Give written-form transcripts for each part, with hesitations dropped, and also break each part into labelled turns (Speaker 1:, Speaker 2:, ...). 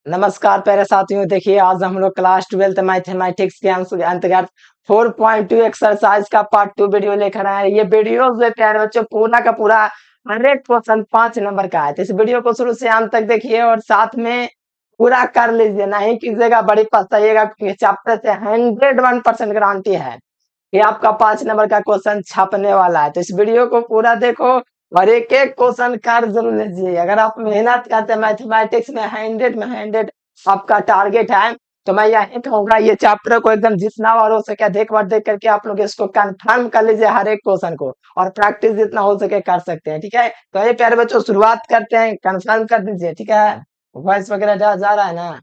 Speaker 1: नमस्कार प्यारे साथियों। देखिए आज हम लोग क्लास 12 मैथमेटिक्स के अंतर्गत 4.2 एक्सरसाइज का पार्ट 2 वीडियो लेकर आए हैं। ये वीडियो जो प्यारे बच्चों पूरा का पूरा 100 क्वेश्चन 5 नंबर का है। तो इस वीडियो को शुरू से अंत तक देखिए और साथ में पूरा कर लीजिए, नहीं कीजिएगा बड़ी पछताइएगा। चैप्टर से 101% गारंटी है कि आपका 5 नंबर का क्वेश्चन छपने वाला है। तो इस वीडियो को पूरा देखो और एक एक क्वेश्चन कर जरूर लीजिए। अगर आप मेहनत करते हैं मैथमेटिक्स में 100 आपका टारगेट है, तो मैं यही कहूंगा ये चैप्टर को एकदम जितना बार हो सके देख बार देख करके आप लोग इसको कंफर्म कर लीजिए हर एक क्वेश्चन को, और प्रैक्टिस जितना हो सके कर सकते हैं। ठीक है, तो ये प्यारे बच्चों शुरुआत करते हैं, कंफर्म कर दीजिए। ठीक है, वॉइस वगैरह जा रहा है ना?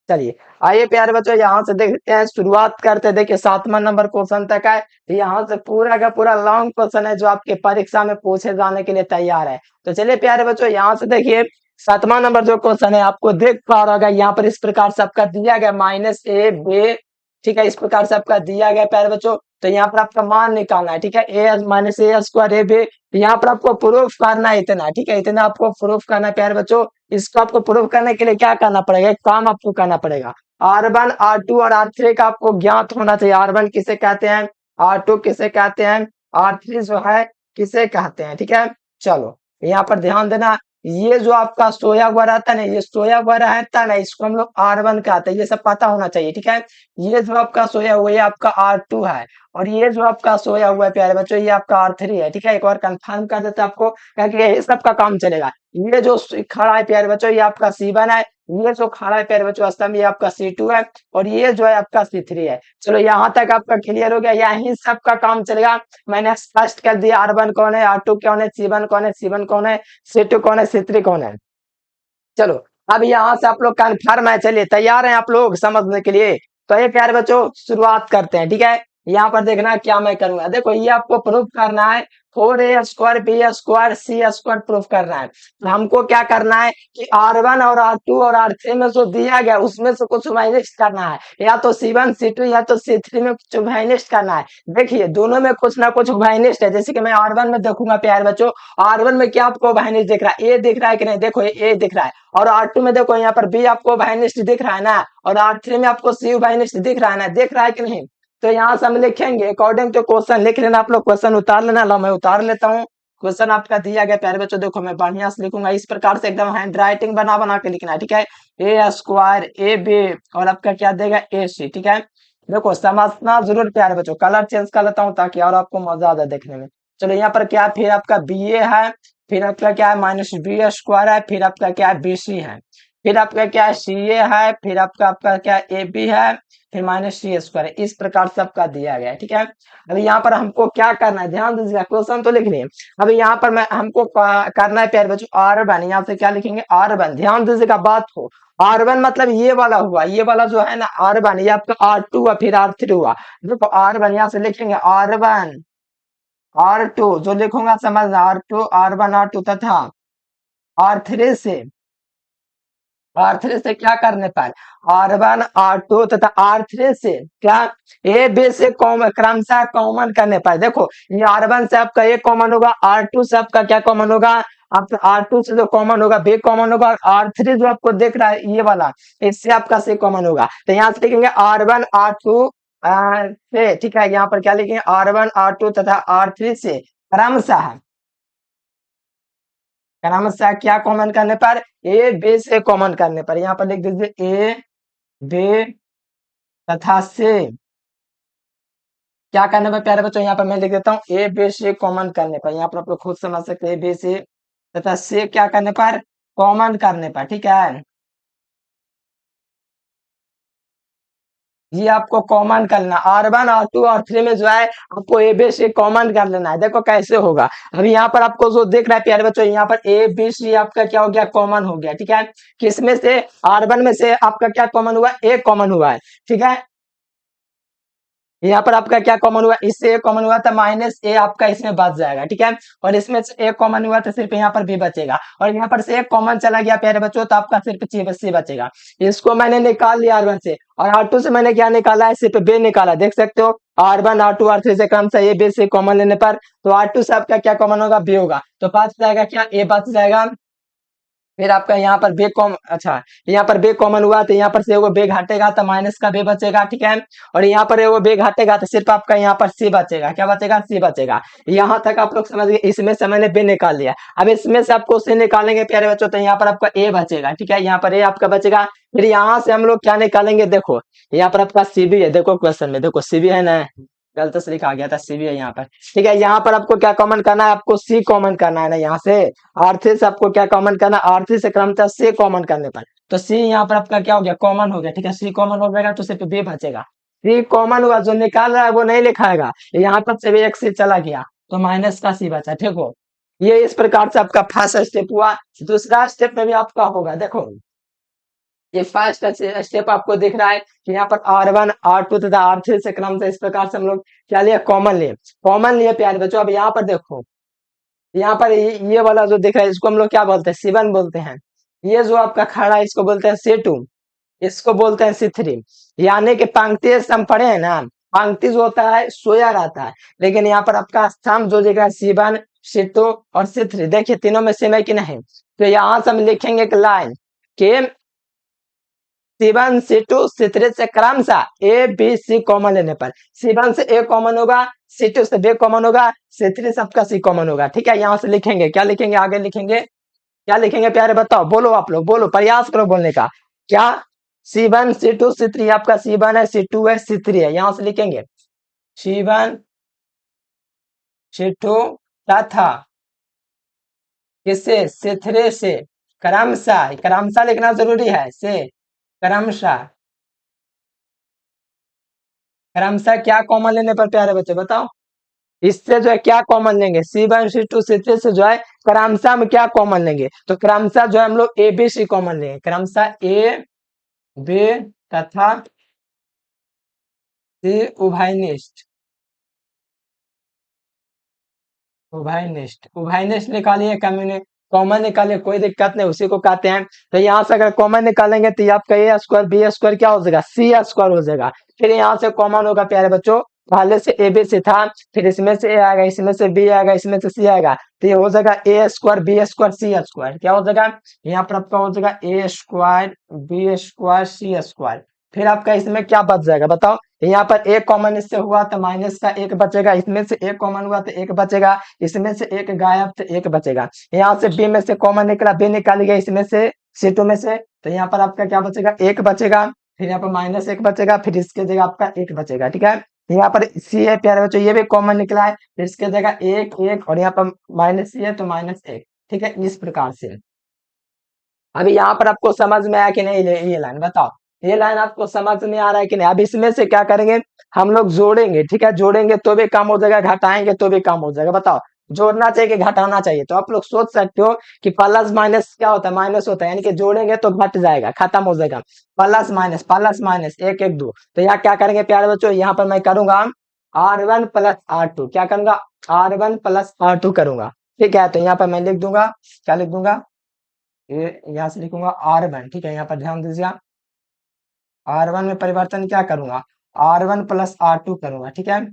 Speaker 1: चलिए आइए प्यारे बच्चों यहाँ से देखते हैं, शुरुआत करते हैं। देखिए 7वां नंबर क्वेश्चन तक है। यहाँ से पूरा का पूरा लॉन्ग क्वेश्चन है जो आपके परीक्षा में पूछे जाने के लिए तैयार है। तो चलिए प्यारे बच्चों यहाँ से देखिए 7वां नंबर जो क्वेश्चन है आपको देख पा रहा होगा, यहाँ पर इस प्रकार से आपका दिया गया -a ठीक है, इस प्रकार से आपका दिया गया प्यारे बच्चों। तो यहाँ पर आपका मान निकालना है। ठीक है, a-a² यहाँ पर आपको प्रूफ करना है इतना। ठीक है, इतना आपको प्रूफ करना है प्यारे बच्चों। इसको आपको प्रूफ करने के लिए क्या करना पड़ेगा, एक काम आपको करना पड़ेगा। R1 R2 और R3 का आपको ज्ञात होना चाहिए। R1 किसे कहते हैं, R2 किसे कहते हैं, R3 जो है किसे कहते हैं। ठीक है, चलो यहाँ पर ध्यान देना। ये जो आपका सोया हुआ रहता है ना, ये सोया हुआ रहता है ना, इसको हम लोग R1 कहते हैं। ये सब पता होना चाहिए। ठीक है, ये जो आपका सोया हुआ है आपका R2 है, और ये जो आपका सोया हुआ है प्यारे बच्चों ये आपका R3 है। ठीक है, एक बार कंफर्म कर देते हैं आपको, क्योंकि ये सबका काम चलेगा। ये जो खड़ा है प्यारे बच्चों ये आपका C1 है, ये जो खड़ा है प्यारे बच्चों स्तंभ ये आपका C2 है, और ये जो है आपका C3 है। चलो यहाँ तक आपका क्लियर हो गया, यही सबका काम चलेगा। मैंने स्पष्ट कर दिया R1 कौन है, R2 कौन है, C1 कौन है, C1 कौन है, C2 कौन है, C3 कौन है। चलो अब यहाँ से आप लोग कन्फर्म है, चलिए तैयार हैं आप लोग समझने के लिए। तो ये प्यारे बच्चों शुरुआत करते हैं। ठीक है, यहाँ पर देखना क्या मैं करूंगा। देखो ये आपको प्रूफ करना है 4a² b² c² प्रूफ करना है। तो हमको क्या करना है कि R1 और R2 और R3 में जो दिया गया उसमें से कुछ माइनस करना है, या तो C1 C2 या तो C3 में कुछ माइनस करना है। देखिए दोनों में कुछ ना कुछ माइनस है। जैसे कि मैं R1 में देखूंगा प्यारे बच्चों, R1 में क्या आपको माइनस दिख रहा है, ए दिख रहा है कि नहीं, देखो ए दिख रहा है। और R2 में देखो यहाँ पर बी आपको वाइनिस्ट दिख रहा है ना, और R3 में आपको सी वाइनिस्ट दिख रहा है ना, देख रहा है कि नहीं। तो यहाँ से हम लिखेंगे अकॉर्डिंग टू क्वेश्चन, लिख लेना आप लोग, क्वेश्चन उतार लेना। लो मैं उतार लेता हूँ। क्वेश्चन आपका दिया गया प्यारे बच्चों, देखो मैं बढ़िया से लिखूंगा इस प्रकार से, एकदम हैंड राइटिंग बना बना के लिखना है। ठीक है, a² ab और आपका क्या देगा AC। ठीक है, देखो समझना जरूर प्यारे बच्चों। कलर चेंज कर लेता हूँ ताकि और आपको मजा आ जाए देखने में। चलो यहाँ पर क्या फिर आपका BA है, फिर आपका क्या है -B² है, फिर आपका क्या है BC है, फिर आपका क्या है CA है, फिर आपका क्या AB है, फिर -C² है। इस प्रकार से आपका दिया गया है। ठीक है, अभी यहाँ पर हमको क्या करना है, ध्यान दीजिएगा, क्वेश्चन तो लिख लिए। अभी यहाँ पर मैं हमको करना है प्यारे बच्चों R1। यहाँ से क्या लिखेंगे R1, ध्यान दीजिएगा बात को। R1 मतलब ये वाला हुआ, ये वाला जो है ना R1, ये आपका R2 हुआ, फिर R3 हुआ। देखो R1 यहाँ से लिखेंगे R1 R2, जो लिखूंगा समझना, R2 R1 R2 तथा R3 से क्या करने पर R1 R2 तथा R3 से क्या ए बी से क्रमशः कॉमन करने पर। देखो ये R1 से आपका ए कॉमन होगा, R2 से आपका क्या कॉमन होगा, आपका R2 से जो कॉमन होगा बी कॉमन होगा, और R3 जो आपको देख रहा है ये वाला, इससे आपका सी कॉमन होगा। तो यहाँ से लिखेंगे R1 R2 से। ठीक है, यहाँ पर क्या लिखेंगे R1 R2 तथा R3 से क्रमशः क्या कॉमन करने पर, ए बी से कॉमन करने पर। यहाँ पर लिख दीजिए ए बी तथा से क्या करने पर प्यारे बच्चों, यहाँ पर मैं लिख देता हूँ ए बी से कॉमन करने पर। यहाँ पर आप लोग खुद समझ सकते हैं, ए बी से तथा से क्या करने पर, कॉमन करने पर। ठीक है, ये आपको कॉमन करना R1 R2 R3 में जो है आपको ए बी सी कॉमन कर लेना है। देखो कैसे होगा। अभी यहाँ पर आपको जो देख रहा है प्यारे बच्चों, यहाँ पर ए बी सी आपका क्या हो गया, कॉमन हो गया। ठीक है, किसमें से, R1 में से आपका क्या कॉमन हुआ, ए कॉमन हुआ है। ठीक है, यहाँ पर आपका क्या कॉमन हुआ, इससे ए कॉमन हुआ था, -a आपका इसमें बच जाएगा। ठीक है, और इसमें से ए कॉमन हुआ तो सिर्फ यहाँ पर भी बचेगा, और यहाँ पर से एक कॉमन चला गया प्यारे बच्चों, तो आपका सिर्फ सी बचेगा। इसको मैंने निकाल लिया R1 से, और R2 से मैंने क्या निकाला है, सिर्फ बी निकाला। देख सकते हो R1 R2 R3 से क्रम से ए बी से कॉमन लेने पर, तो R2 से आपका क्या कॉमन होगा, बी होगा, तो बच जाएगा क्या, ए बच जाएगा। फिर आपका यहाँ पर बे कॉम अच्छा, यहाँ पर बे कॉमन हुआ तो यहाँ पर से एगो बे घटेगा तो माइनस का बे बचेगा, ठीक है। और यहाँ पर एगो बे घटेगा तो सिर्फ आपका यहाँ पर सी बचेगा, क्या बचेगा, सी बचेगा। यहाँ तक आप लोग समझ गए, इसमें से मैंने बे निकाल लिया। अब इसमें से आपको सी निकालेंगे प्यारे बच्चों, तो यहाँ पर आपका ए बचेगा, ठीक है, यहाँ पर ए आपका बचेगा। फिर यहाँ से हम लोग क्या निकालेंगे, देखो यहाँ पर आपका सी भी है, देखो क्वेश्चन में देखो सी भी है ना, गलत से लिखा गया था, सी भी है यहाँ पर, ठीक है। यहाँ पर आपको क्या कॉमन करना है, आपको सी कॉमन करना है ना यहाँ से। आर3 से आपको क्या कॉमन करना, आर3 से क्रमशः सी कॉमन करने पर, तो सी यहाँ पर आपका क्या हो गया, कॉमन हो गया, ठीक है। सी कॉमन हो जाएगा तो सिर्फ बी बचेगा। सी कॉमन हुआ, जो निकाल रहा है वो नहीं लिखाएगा, यहाँ पर से भी एक सी चला गया तो माइनस का सी बचा, ठीक हो। ये इस प्रकार से आपका फर्स्ट स्टेप हुआ। दूसरा स्टेप में भी आपका होगा, देखो ये फर्स्ट स्टेप आपको दिख रहा है कि यहाँ पर R1 R2 तथा R3 से क्रम से इस प्रकार से हम लोग क्या लिया, कॉमन लिए प्यारे बच्चों। अब यहाँ पर देखो, यहाँ पर ये वाला जो दिख रहा है इसको हम लोग क्या बोलते हैं, C1 बोलते हैं। ये जो आपका खड़ा है इसको बोलते हैं C2, इसको बोलते हैं C3। यानी कि पंक्ति से हम पढ़े हैं ना, पंक्ति जो होता है सोया रहता है, लेकिन यहाँ पर आपका स्तंभ जो दिख रहा है C1 C2 और C3, देखिए तीनों में सेम है कि नहीं। तो यहाँ से हम लिखेंगे एक लाइन के C1 C2 C3 से क्रमशः ए बी सी कॉमन लेने पर C1 से ए कॉमन होगा, C2 से बी कॉमन होगा, C3 से आपका सी कॉमन होगा, ठीक है। यहाँ से लिखेंगे, क्या लिखेंगे, आगे लिखेंगे, क्या लिखेंगे प्यारे बताओ, बोलो आप लोग, बोलो, प्रयास करो बोलने का। क्या, C1 C2 C3, आपका C1 है C2 है C3 है, यहाँ से लिखेंगे C1 C2 तथा किससे, C3 से क्रमशः, क्रमशः लिखना जरूरी है, से क्रमशः, क्रमशः क्या कॉमन लेने पर प्यारे बच्चे बताओ। इससे जो है क्या कॉमन लेंगे, C1 C2 C3 से जो है क्रमशः में क्या कॉमन लेंगे, तो क्रमशः जो है हम लोग ए बी सी कॉमन लेंगे, क्रमशः ए बी तथा सी उभयनिष्ठ, उभयनिष्ठ निकालिए, कॉमन निकालिए, कोई दिक्कत नहीं, उसी को कहते हैं। तो यहाँ से अगर कॉमन निकालेंगे तो ये आपका ए स्क्वायर बी स्क्वायर क्या हो जाएगा, सी स्क्वायर हो जाएगा। फिर यहाँ से कॉमन होगा प्यारे बच्चों, पहले से ए बी सी था, फिर इसमें से ए आएगा, इसमें से बी आएगा, इसमें से सी आएगा, तो ये हो जाएगा A square B square C square, क्या हो जाएगा, यहाँ पर आपका हो जाएगा A square B square C square. फिर आपका इसमें क्या बच जाएगा बताओ, यहाँ पर एक कॉमन इससे हुआ तो माइनस का एक बचेगा, इसमें से एक कॉमन हुआ तो एक बचेगा, इसमें से एक गायब तो एक बचेगा। यहाँ से बी में से कॉमन निकला, बी निकाल गया इसमें से C2 में से, तो यहाँ पर आपका क्या बचेगा, एक बचेगा। फिर यहाँ पर माइनस एक बचेगा, फिर इसके जगह आपका एक बचेगा, ठीक है। यहाँ पर सी है प्यारे बच्चों, ये भी कॉमन निकला है, फिर इसके जगह एक एक, और यहाँ पर माइनस सी है तो माइनस एक, ठीक है, इस प्रकार से। अभी यहाँ पर आपको समझ में आया कि नहीं, ये लाइन बताओ, ये लाइन आपको समझ में आ रहा है कि नहीं। अब इसमें से क्या करेंगे, हम लोग जोड़ेंगे, ठीक है, जोड़ेंगे तो भी काम हो जाएगा, घटाएंगे तो भी काम हो जाएगा, बताओ जोड़ना चाहिए कि घटाना चाहिए। तो आप लोग सोच सकते हो कि प्लस माइनस क्या होता है, माइनस होता है, यानी कि जोड़ेंगे तो घट जाएगा, खत्म हो जाएगा, प्लस माइनस एक एक दो। तो यहाँ क्या करेंगे प्यारे बच्चों, यहाँ पर मैं करूंगा R1 प्लस R2, क्या करूंगा, R1 प्लस R2 करूंगा, ठीक है। तो यहाँ पर मैं लिख दूंगा, क्या लिख दूंगा, ये यहाँ से लिखूंगा R1, ठीक है, यहाँ पर ध्यान दीजिए, R1 में परिवर्तन क्या करूंगा, R1 प्लस R2 करूंगा, ठीक है।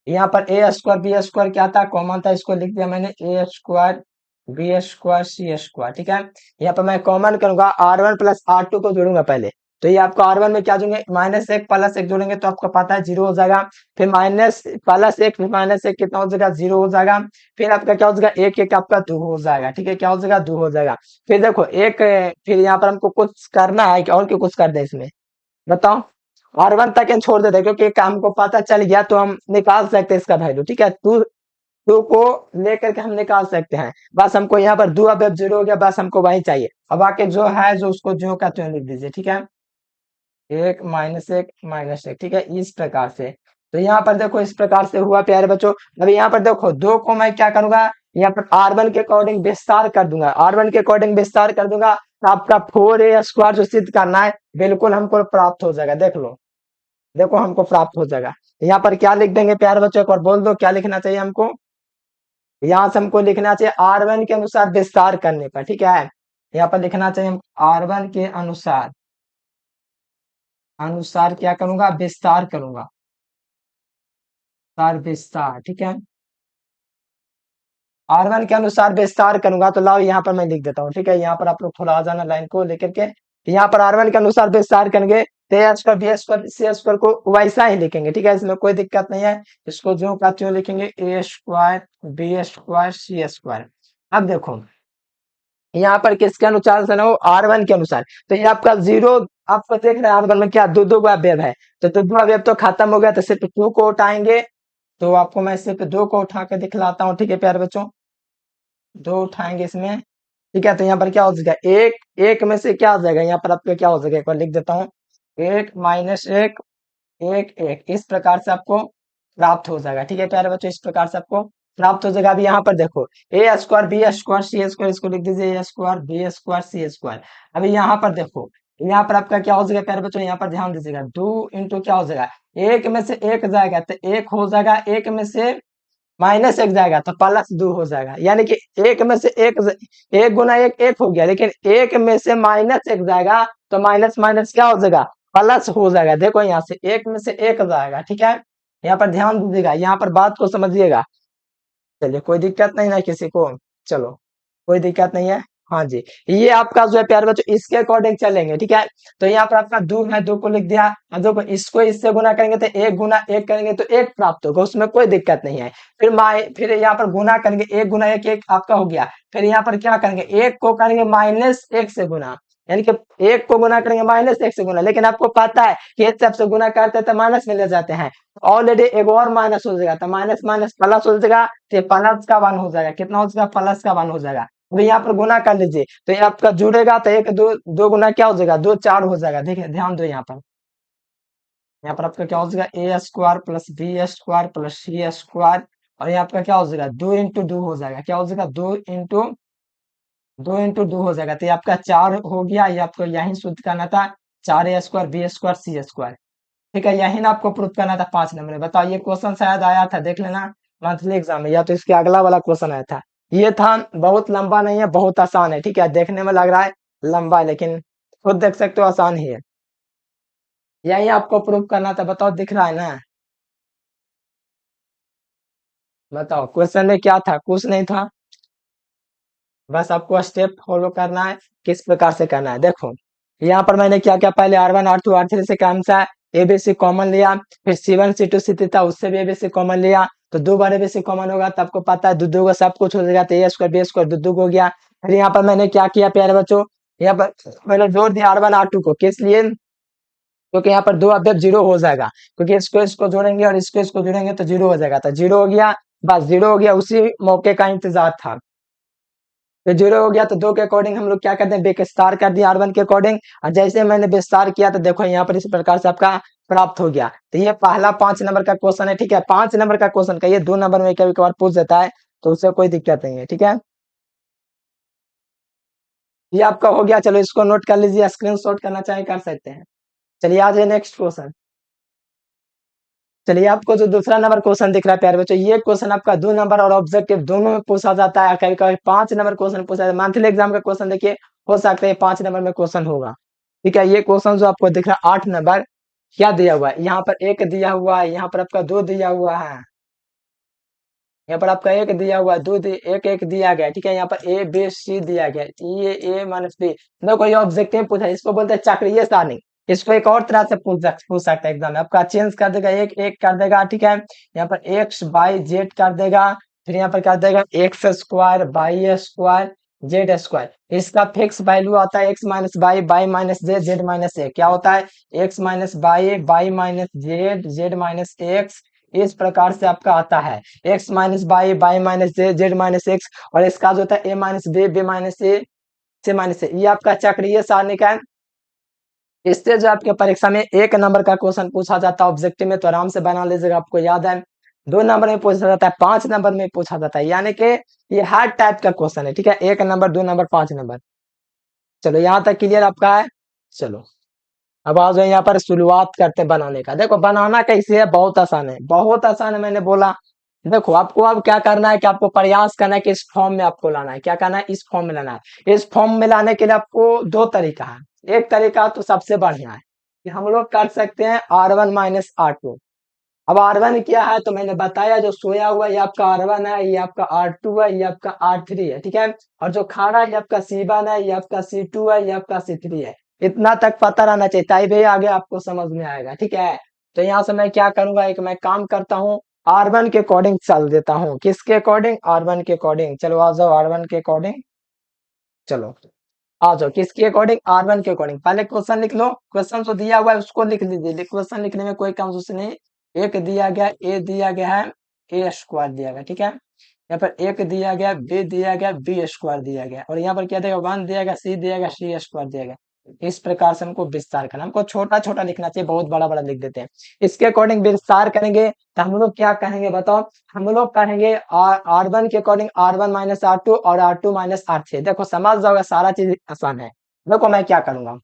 Speaker 1: यहाँ पर ए स्क्वायर बी स्क्वायर क्या था, कॉमन था, इसको लिख दिया मैंने, ए स्क्वायर बी स्क्वायर सी स्क्वायर, ठीक है। यहाँ पर मैं कॉमन करूंगा, R1 प्लस R2 को जोड़ूंगा पहले, तो ये आपको R1 में क्या जोड़ेंगे, माइनस एक प्लस एक जोड़ेंगे तो आपको पता है जीरो हो जाएगा, फिर माइनस प्लस एक फिर माइनस एक कितना हो जाएगा, जीरो हो जाएगा। फिर आपका क्या हो जाएगा, एक एक आपका दो हो जाएगा, ठीक है, क्या हो जाएगा, दो हो जाएगा। फिर देखो एक, फिर यहाँ पर हमको कुछ करना है कि और क्यों कुछ कर दे इसमें बताओ, R1 तक हम छोड़ देते हैं, क्योंकि काम को पता चल गया तो हम निकाल सकते हैं इसका वैल्यू, ठीक है। टू टू को लेकर के हम निकाल सकते हैं, बस हमको यहाँ पर दो अब जीरो हो गया, बस हमको वही चाहिए। अब आके जो है जो उसको जो का त्यों लिख दीजिए, ठीक है, एक माइनस एक, ठीक है, इस प्रकार से। तो यहाँ पर देखो इस प्रकार से हुआ प्यारे बच्चों। अभी यहाँ पर देखो दो को मैं क्या करूंगा, यहाँ पर R1 के अकॉर्डिंग विस्तार कर दूंगा, R1 के अकॉर्डिंग विस्तार कर दूंगा, तो आपका 4A² जो सिद्ध करना है बिल्कुल हमको प्राप्त हो जाएगा, देख लो, देखो हमको प्राप्त हो जाएगा। यहाँ पर क्या लिख देंगे प्यारे बच्चों, एक बार बोल दो क्या लिखना चाहिए हमको, यहाँ से हमको लिखना चाहिए R1 के अनुसार विस्तार करने पर, ठीक है। यहाँ पर लिखना चाहिए R1 के अनुसार, अनुसार क्या करूंगा, विस्तार करूंगा, विस्तार, ठीक है। R1 के अनुसार विस्तार करूंगा तो लाओ यहाँ पर मैं लिख देता हूँ, ठीक है। यहाँ पर आप लोग थोड़ा आ जाना लाइन को लेकर के। यहाँ पर R1 के अनुसार विस्तार करेंगे तो ए स्क्वायर बी स्क्वायर सी स्क्वायर को वैसा ही लिखेंगे, ठीक है, इसमें कोई दिक्कत नहीं है। इसको जो का त्यों लिखेंगे, ए स्क्वायर बी स्क्वायर सी स्क्वायर। अब देखो यहाँ पर किसके अनुसार से ना हो, R1 के अनुसार। तो ये आपका जीरो, आपको देख रहे हैं R1 में क्या दो दो अवयव है, तो दो अवयव तो खत्म हो गया, तो सिर्फ टू को उठाएंगे। तो आपको मैं सिर्फ दो को उठा के दिखलाता हूँ, ठीक है प्यारे बच्चों, दो उठाएंगे इसमें, ठीक है। तो यहाँ पर क्या हो जाएगा, एक एक में से क्या हो जाएगा, यहाँ पर आपका क्या हो जाएगा, एक बार लिख देता हूँ, एक माइनस एक, एक एक, इस प्रकार से आपको प्राप्त हो जाएगा, ठीक है प्यारे बच्चों, इस प्रकार से आपको प्राप्त हो जाएगा। अभी यहाँ पर देखो ए स्क्वायर बी स्क्वायर सी स्क्वायर, इसको लिख दीजिए ए स्क्वायर बी स्क्वायर सी स्क्वायर। अभी यहाँ पर देखो, यहाँ पर आपका क्या हो जाएगा प्यारे बच्चों, यहाँ पर ध्यान दीजिएगा, दो इंटू क्या हो जाएगा, एक में से एक जाएगा तो एक हो जाएगा, एक में से माइनस एक जाएगा तो प्लस दो हो जाएगा, यानी कि एक में से एक गुना एक एक हो गया, लेकिन एक में से माइनस एक जाएगा तो माइनस माइनस क्या हो जाएगा, प्लस हो जाएगा। देखो यहाँ से एक में से एक जाएगा, ठीक है। यहाँ पर ध्यान दीजिएगा, यहाँ पर बात को समझिएगा। चलिए कोई दिक्कत नहीं ना किसी को, चलो कोई दिक्कत नहीं है। हाँ जी, ये आपका जो है प्यारे बच्चों इसके अकॉर्डिंग चलेंगे, ठीक है। तो यहाँ पर आपका दो है, दो को लिख दिया, अब देखो इसको इससे गुना करेंगे तो एक गुना एक करेंगे तो एक प्राप्त होगा, उसमें कोई दिक्कत नहीं है। फिर यहाँ पर गुना करेंगे, एक गुना एक एक आपका हो गया। फिर यहाँ पर क्या करेंगे, एक को करेंगे माइनस एक से गुना, यानी कि एक को गुना करेंगे माइनस एक से गुना, लेकिन आपको पता है कि एक सबसे गुना करते हैं तो माइनस में ले जाते हैं, ऑलरेडी एक और माइनस हो जाएगा, तो माइनस माइनस प्लस हो जाएगा, तो प्लस का वन हो जाएगा, कितना हो जाएगा, प्लस का वन हो जाएगा। अभी यहाँ पर गुना कर लीजिए तो ये आपका जुड़ेगा, तो एक दो, दो गुना क्या हो जाएगा, दो चार हो जाएगा। देखिए ध्यान दो, यहाँ पर आपका क्या हो जाएगा, A square plus B square plus C square, और यहाँ आपका क्या हो जाएगा, दो इंटू दो हो जाएगा, क्या हो जाएगा, दो इंटू दो हो जाएगा, तो ये आपका चार हो गया। ये आपको यही शुद्ध करना था, चार ए स्क्वायर बी स्क्वायर सी स्क्वायर, ठीक है। यही ना आपको प्रूफ करना था 5 नंबर में। बताओ ये क्वेश्चन शायद आया था, देख लेना मंथली एग्जाम में, या तो इसके अगला वाला क्वेश्चन आया था। ये था, बहुत लंबा नहीं है, बहुत आसान है, ठीक है। देखने में लग रहा है लंबा है, लेकिन खुद देख सकते हो आसान ही है। यही आपको प्रूफ करना था, बताओ दिख रहा है ना। बताओ क्वेश्चन में क्या था, कुछ नहीं था, बस आपको स्टेप फॉलो करना है, किस प्रकार से करना है। देखो यहाँ पर मैंने क्या क्या, पहले R1 R2 R3 से कौन सा एबीसी कॉमन लिया, फिर C1 C2 C3 था, उससे भी एबीसी कॉमन लिया, तो दो बार एबीसी कॉमन होगा तो आपको पता है दो दो का सब कुछ हो जाएगा, तो ए स्क्वायर बी स्क्वायर दो दो हो गया। फिर यहाँ पर मैंने क्या किया प्यारे बच्चों, यहाँ पर मैंने जोड़ दिया R1 R2 को, किस लिए, क्योंकि यहाँ पर दो अवयव जीरो हो जाएगा, क्योंकि इसको जोड़ेंगे और इसको जोड़ेंगे तो जीरो हो जाएगा, तो जीरो हो गया, बस जीरो हो गया, उसी मौके का इंतजार था। तो जीरो हो गया तो दो के अकॉर्डिंग हम लोग क्या करते हैं, विस्तार कर दिया R1 के अकॉर्डिंग, और जैसे मैंने विस्तार किया तो देखो यहाँ पर इस प्रकार से आपका प्राप्त हो गया। तो ये पहला 5 नंबर का क्वेश्चन है, ठीक है। 5 नंबर का क्वेश्चन का ये 2 नंबर में कभी कभार पूछ देता है, तो उससे कोई दिक्कत नहीं है, ठीक है। ये आपका हो गया, चलो इसको नोट कर लीजिए, स्क्रीन शॉट करना चाहे कर सकते हैं। चलिए आ जाए नेक्स्ट क्वेश्चन। चलिए आपको जो दूसरा नंबर क्वेश्चन दिख रहा है प्यारे बच्चों, ये क्वेश्चन आपका 2 नंबर और ऑब्जेक्टिव दोनों में पूछा जाता है, कभी कभी 5 नंबर क्वेश्चन पूछा जाता है। मंथली एग्जाम का क्वेश्चन देखिए, हो सकता है 5 नंबर में क्वेश्चन होगा, ठीक है। ये क्वेश्चन जो आपको दिख रहा है 8 नंबर, क्या दिया हुआ है, यहाँ पर एक दिया हुआ है, यहाँ पर आपका दो दिया हुआ है, यहाँ पर आपका एक दिया हुआ है, एक एक दिया गया, ठीक है। यहाँ पर ए बी सी दिया गया, ये ए माइनस बी, देखो ये ऑब्जेक्टिव पूछा है, इसको बोलते हैं चक्रीय सारणी। इसको एक और तरह से पूछ सकता है एग्जाम में, आपका चेंज कर देगा, एक एक कर देगा, ठीक है। यहाँ पर एक्स बाई जेड कर देगा, फिर यहाँ पर कर देगा X square Y square Z square, इसका फिक्स वैल्यू आता है X minus Y, Y minus Z, Z minus A, क्या होता है X minus Y, Y minus Z, Z minus X, इस प्रकार से आपका आता है X minus Y, Y minus Z, Z minus X, और इसका जो होता है A minus B, B minus A, C minus A, ये आपका चक्रीय सारणी का है। इससे जो आपके परीक्षा में 1 नंबर का क्वेश्चन पूछा जाता है ऑब्जेक्टिव में, तो आराम से बना लीजिएगा, आपको याद है। 2 नंबर में पूछा जाता है, 5 नंबर में पूछा जाता है, यानी कि ये हर टाइप का क्वेश्चन है, ठीक है। 1 नंबर 2 नंबर 5 नंबर। चलो यहाँ तक क्लियर आपका है। चलो अब आ जाओ, यहाँ पर शुरुआत करते हैं बनाने का। देखो बनाना कैसे है, बहुत आसान है, बहुत आसान है, मैंने बोला। देखो आपको अब क्या करना है कि आपको प्रयास करना है कि इस फॉर्म में आपको लाना है, क्या करना है, इस फॉर्म में लाना है। इस फॉर्म में लाने के लिए आपको दो तरीका है। एक तरीका तो सबसे बढ़िया है कि हम लोग कर सकते हैं R1 माइनस R2, अब R1 क्या है तो मैंने बताया, जो सोया हुआ ये आपका R1 है, ये आपका R2 है, ये आपका R3 है, ठीक है। और जो खा रहा है ये आपका C1 है, ये आपका C2 है, ये आपका C3 है। इतना तक पता रहना चाहिए, तभी आगे आपको समझ में आएगा, ठीक है। तो यहाँ से मैं क्या करूंगा, एक मैं काम करता हूँ, R1 के अकॉर्डिंग चल देता हूँ। किसके अकॉर्डिंग? R1 के अकॉर्डिंग। चलो आ जाओ R1 के अकॉर्डिंग, चलो आ जाओ। किसके अकॉर्डिंग? R1 के अकॉर्डिंग। पहले क्वेश्चन लिख लो, क्वेश्चन जो दिया हुआ है उसको लिख लीजिए, क्वेश्चन लिखने में कोई कंजूसी नहीं। एक दिया गया, ए दिया गया है, ए स्क्वायर दिया गया, ठीक है। यहाँ पर एक दिया गया, बी दिया गया, बी स्क्वायर दिया गया, और यहाँ पर क्या दिया, 1 दिया गया, सी दिया गया, सी स्क्वायर दिया गया। इस प्रकार से हमको विस्तार करना, हमको छोटा छोटा लिखना चाहिए, बहुत बड़ा बड़ा लिख देते हैं। इसके अकॉर्डिंग विस्तार करेंगे तो हम लोग क्या कहेंगे बताओ? हम लोग कहेंगे R1 के अकॉर्डिंग R1 माइनस R2 और R2 माइनस R3। देखो समझ जाओगे, सारा चीज आसान है। देखो मैं क्या करूंगा,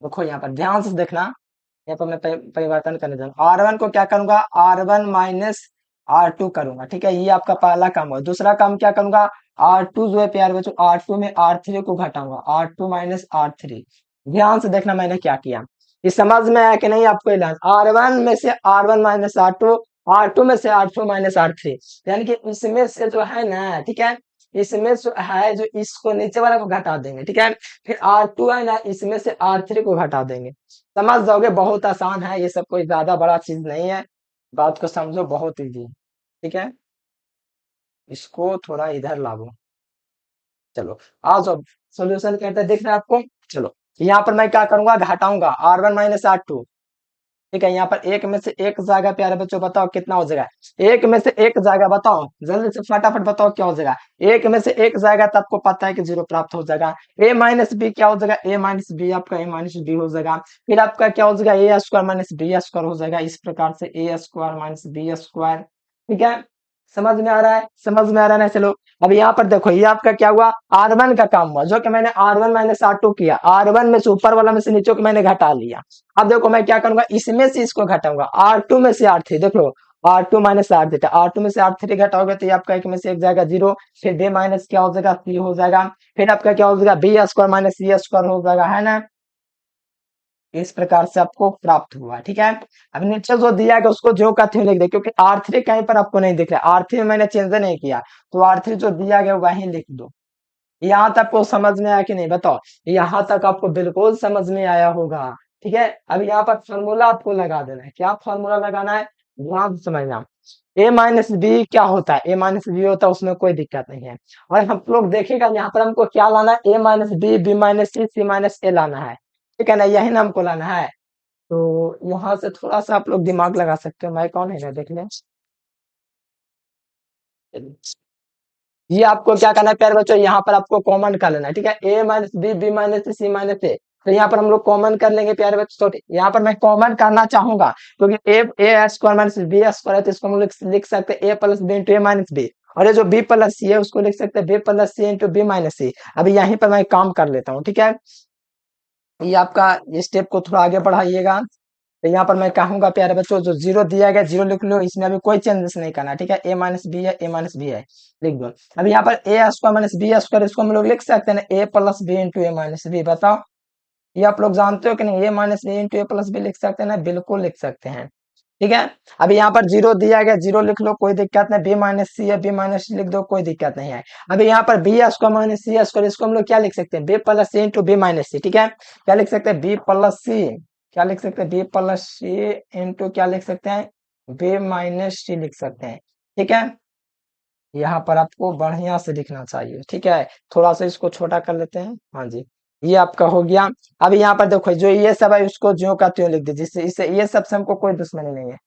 Speaker 1: देखो यहाँ पर ध्यान से देखना। यहाँ पर मैं परिवर्तन करने जा रहा हूँ। R1 को क्या करूंगा? R1 माइनस R2 करूंगा, ठीक है। ये आपका पहला काम हुआ। दूसरा काम क्या करूंगा? R2 जो है प्यारे बच्चों, R2 में R3 को घटाऊंगा, R2 माइनस R3। ध्यान से देखना मैंने क्या किया, ये समझ में आया कि नहीं आपको? R1 में से R1 माइनस R2, R2 में से R2 माइनस R3, यानी कि इसमें से जो है ना, ठीक है, इसमें जो है, जो इसको नीचे वाला को घटा देंगे, ठीक है। फिर R2 है ना, इसमें से R3 को घटा देंगे। समझ जाओगे, बहुत आसान है ये सब, कोई ज्यादा बड़ा चीज नहीं है। बात को समझो, बहुत इजी है, ठीक है। इसको थोड़ा इधर लाओ, चलो आ जाओ। सोल्यूशन करते दिख रहा है आपको? चलो यहाँ पर मैं क्या करूंगा, घटाऊंगा R1 माइनस R2, ठीक है। यहाँ पर एक में से एक जाएगा प्यारे बच्चों, बताओ कितना हो जाएगा? एक में से एक जाएगा, बताओ जल्दी से फटाफट बताओ क्या हो जाएगा? एक में से एक जाएगा तो आपको पता है कि जीरो प्राप्त हो जाएगा। ए माइनस बी क्या हो जाएगा? ए माइनस बी, आपका ए माइनस बी हो जाएगा। फिर आपका क्या हो जाएगा? A square minus B square हो जाएगा। इस प्रकार से ए स्क्वायर माइनस बी स्क्वायर, ठीक है। समझ में आ रहा है? समझ में आ रहा है ना? चलो अब यहाँ पर देखो, ये आपका क्या हुआ? R1 का काम हुआ, जो कि मैंने R1 माइनस R2 किया। R1 में से ऊपर वाला में से नीचे को मैंने घटा लिया। अब देखो मैं क्या करूंगा, इसमें से इसको घटाऊंगा, R2 में से R3, देख लो R2 माइनस R3 था, R2 में से R3 घटाओगे तो ये आपका एक में से एक जाएगा जीरो। फिर बी माइनस क्या हो जाएगा? सी हो जाएगा। फिर आपका क्या हो जाएगा? बी स्क्वायर माइनस सी स्क्वायर हो जाएगा, है ना। इस प्रकार से आपको प्राप्त हुआ, ठीक है। अब नीचे जो दिया गया उसको जो का त्यों लिख दे, क्योंकि R3 कहीं पर आपको नहीं दिख रहा है, R3 में मैंने चेंज नहीं किया, तो R3 जो दिया गया वही लिख दो। यहाँ तक आपको समझ में आया कि नहीं बताओ? यहाँ तक आपको बिल्कुल समझ में आया होगा, ठीक है। अब यहाँ पर फॉर्मूला आपको लगा देना है। क्या फॉर्मूला लगाना है? ध्यान से समझना। ए माइनस बी क्या होता है? ए माइनस बी होता है, उसमें कोई दिक्कत नहीं है। और हम लोग देखेगा यहाँ पर हमको क्या लाना है? A minus B, B minus C, C minus ए लाना है, ठीक है ना। यही ना हमको लाना है। तो यहाँ से थोड़ा सा आप लोग दिमाग लगा सकते हो। मैं कौन है ना, देख लें। ये आपको क्या करना है प्यारे बच्चों, यहाँ पर आपको कॉमन कर लेना है, ठीक है। A minus B, B minus C minus ए, तो यहाँ पर हम लोग कॉमन कर लेंगे प्यारे बच्चों। तो यहाँ पर मैं कॉमन करना चाहूंगा, क्योंकि ए स्क्वायर माइनस बी स्क्वायर है, तो इसको हम लोग लिख सकते हैं ए प्लस बी इंटू ए माइनस बी। और ये जो बी प्लस सी है उसको लिख सकते हैं बी प्लस सी इंटू बी माइनस सी। अभी यहीं पर मैं काम कर लेता हूँ, ठीक है। ये आपका ये स्टेप को थोड़ा आगे बढ़ाइएगा। तो यहाँ पर मैं कहूंगा प्यारे बच्चों, जो जीरो दिया गया जीरो लिख लो, इसमें अभी कोई चेंजेस नहीं करना, ठीक है। ए माइनस बी है, ए माइनस बी है, लिख दो। अब यहाँ पर ए स्क्वायर माइनस बी स्क्वायर, इसको हम लोग लिख सकते हैं ना ए प्लस बी इंटू ए माइनस बी। बताओ ये आप लोग जानते हो कि नहीं? ए minus B into A plus B लिख सकते हैं ना? बिल्कुल लिख सकते हैं, ठीक है। अब यहाँ पर जीरो दिया गया, जीरो लिख लो, कोई दिक्कत नहीं। बी माइनस सी है, बी माइनस लिख दो, कोई दिक्कत नहीं है। अभी यहाँ पर बी स्क्वायर माइनस सी स्क्वायर, इसको हम लोग क्या लिख सकते हैं? बी प्लस सी इंटू बी माइनस सी, ठीक है। क्या लिख सकते हैं? बी प्लस सी, क्या लिख सकते हैं? बी प्लस सी इंटू क्या लिख सकते हैं? बी माइनस सी लिख सकते हैं, ठीक है। यहाँ पर आपको बढ़िया से लिखना चाहिए, ठीक है। थोड़ा सा इसको छोटा कर लेते हैं, हाँ जी। ये आपका हो गया। अब यहाँ पर देखो, जो ये सब है उसको ज्यों का त्यों लिख दीजिए, जिससे इससे ये सब से हमको कोई दुश्मनी नहीं है।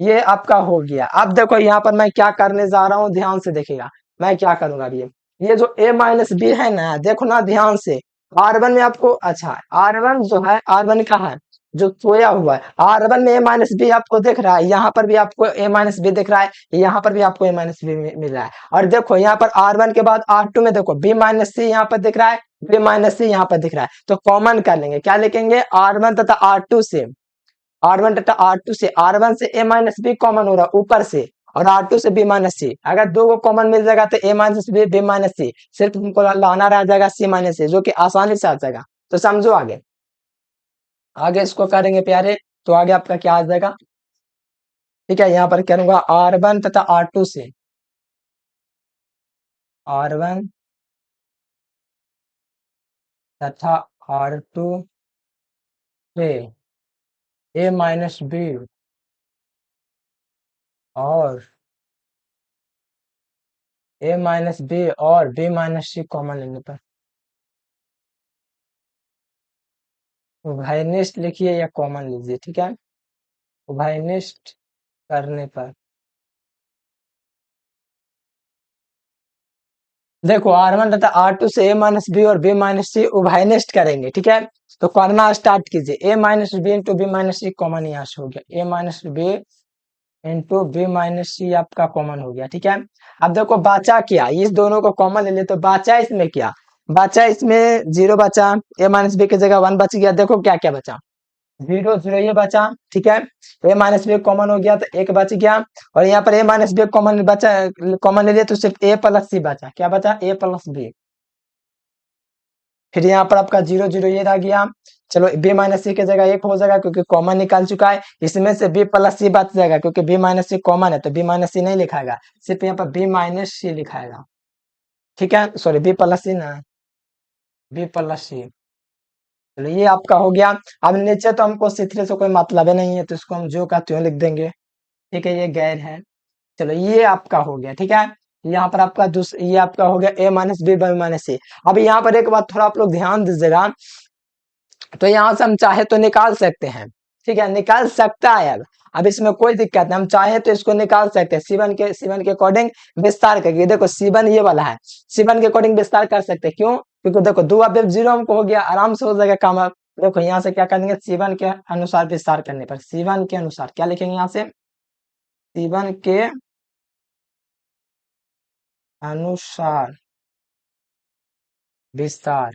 Speaker 1: ये आपका हो गया। अब देखो यहाँ पर मैं क्या करने जा रहा हूँ, ध्यान से देखिएगा। मैं क्या करूंगा अभी, ये जो a माइनस बी है ना, देखो ना ध्यान से। R1 में आपको, अच्छा R1 जो है, R1 का है जो सोया हुआ है, R1 में a माइनस बी आपको दिख रहा है, यहाँ पर भी आपको a माइनस बी दिख रहा है, यहाँ पर भी आपको a माइनस बी मिल रहा है। और देखो यहाँ पर R1 के बाद R2 में देखो b माइनस सी यहाँ पर दिख रहा है, b माइनस सी यहाँ पर दिख रहा है। तो कॉमन कर लेंगे, क्या लिखेंगे? R1 तथा R2 से, R1 तथा R2 से, R1 से a माइनस बी कॉमन हो रहा है ऊपर से, और R2 से b माइनस सी। अगर दो को कॉमन मिल जाएगा तो a minus B, b minus C, सिर्फ तुमको लाना रह जाएगा c माइनस सी, जो कि आसानी से आ जाएगा। तो समझो आगे, आगे इसको करेंगे प्यारे, तो आगे आपका क्या आ जाएगा? ठीक है, यहाँ पर क्या करूंगा R1 तथा R2 से, R1 तथा R2 से A माइनस बी और A माइनस बी और B माइनस सी कॉमन लेने पर, उभयनिष्ठ लिखिए या कॉमन लीजिए। ठीक है, उभयनिष्ठ करने पर देखो R1 तथा R2 से A माइनस बी और B माइनस सी उभयनिष्ठ करेंगे। ठीक है, तो करना स्टार्ट कीजिए। A minus B into B minus C common यहाँ से हो गया, A minus B into B minus C आपका कॉमन हो गया। ठीक है, अब देखो बचा क्या, इस दोनों को कॉमन ले ले तो बचा इसमें क्या, बचा इसमें जीरो बचा, A माइनस बी की जगह 1 बच गया। देखो क्या क्या बचा, जीरो जीरो ये बचा। ठीक है, ए माइनस बी कॉमन हो गया तो एक बच गया, और यहाँ पर ए माइनस बी कॉमन बचा, कॉमन ले लिया तो सिर्फ ए प्लस सी बचा। क्या बचा, ए प्लस बी। फिर यहाँ पर आपका जीरो जीरो ये रह गया। चलो बी माइनस सी की जगह एक हो जाएगा क्योंकि कॉमन निकाल चुका है, इसमें से बी प्लस सी बच जाएगा क्योंकि बी माइनस सी कॉमन है, तो बी माइनस सी नहीं लिखाएगा, सिर्फ यहाँ पर बी माइनस सी लिखाएगा। ठीक है, सॉरी बी प्लस सी ना, बी प्लस सी। चलो ये आपका हो गया। अब नीचे तो हमको C3 से कोई मतलब ही नहीं है, तो इसको हम जो का त्यों लिख देंगे। ठीक है, ये गैर है। चलो ये आपका हो गया। ठीक है, यहाँ पर आपका ये आपका हो गया ए माइनस बी बाई माइनस सी। अब यहाँ पर एक बात थोड़ा आप लोग ध्यान दीजिएगा, तो यहाँ से हम चाहे तो निकाल सकते हैं। ठीक है, निकाल सकता है। अब इसमें कोई दिक्कत नहीं, हम चाहे तो इसको निकाल सकते हैं C1 के अकॉर्डिंग विस्तार करके। देखो C1 ये वाला है, C1 के अकॉर्डिंग विस्तार कर सकते हैं। क्यों, क्योंकि देखो दो अब जीरो हमको हो गया, आराम से हो जाएगा काम। अब देखो यहाँ से क्या करेंगे, C1 के अनुसार विस्तार करने पर, C1 के अनुसार क्या लिखेंगे, यहाँ से C1 के अनुसार विस्तार।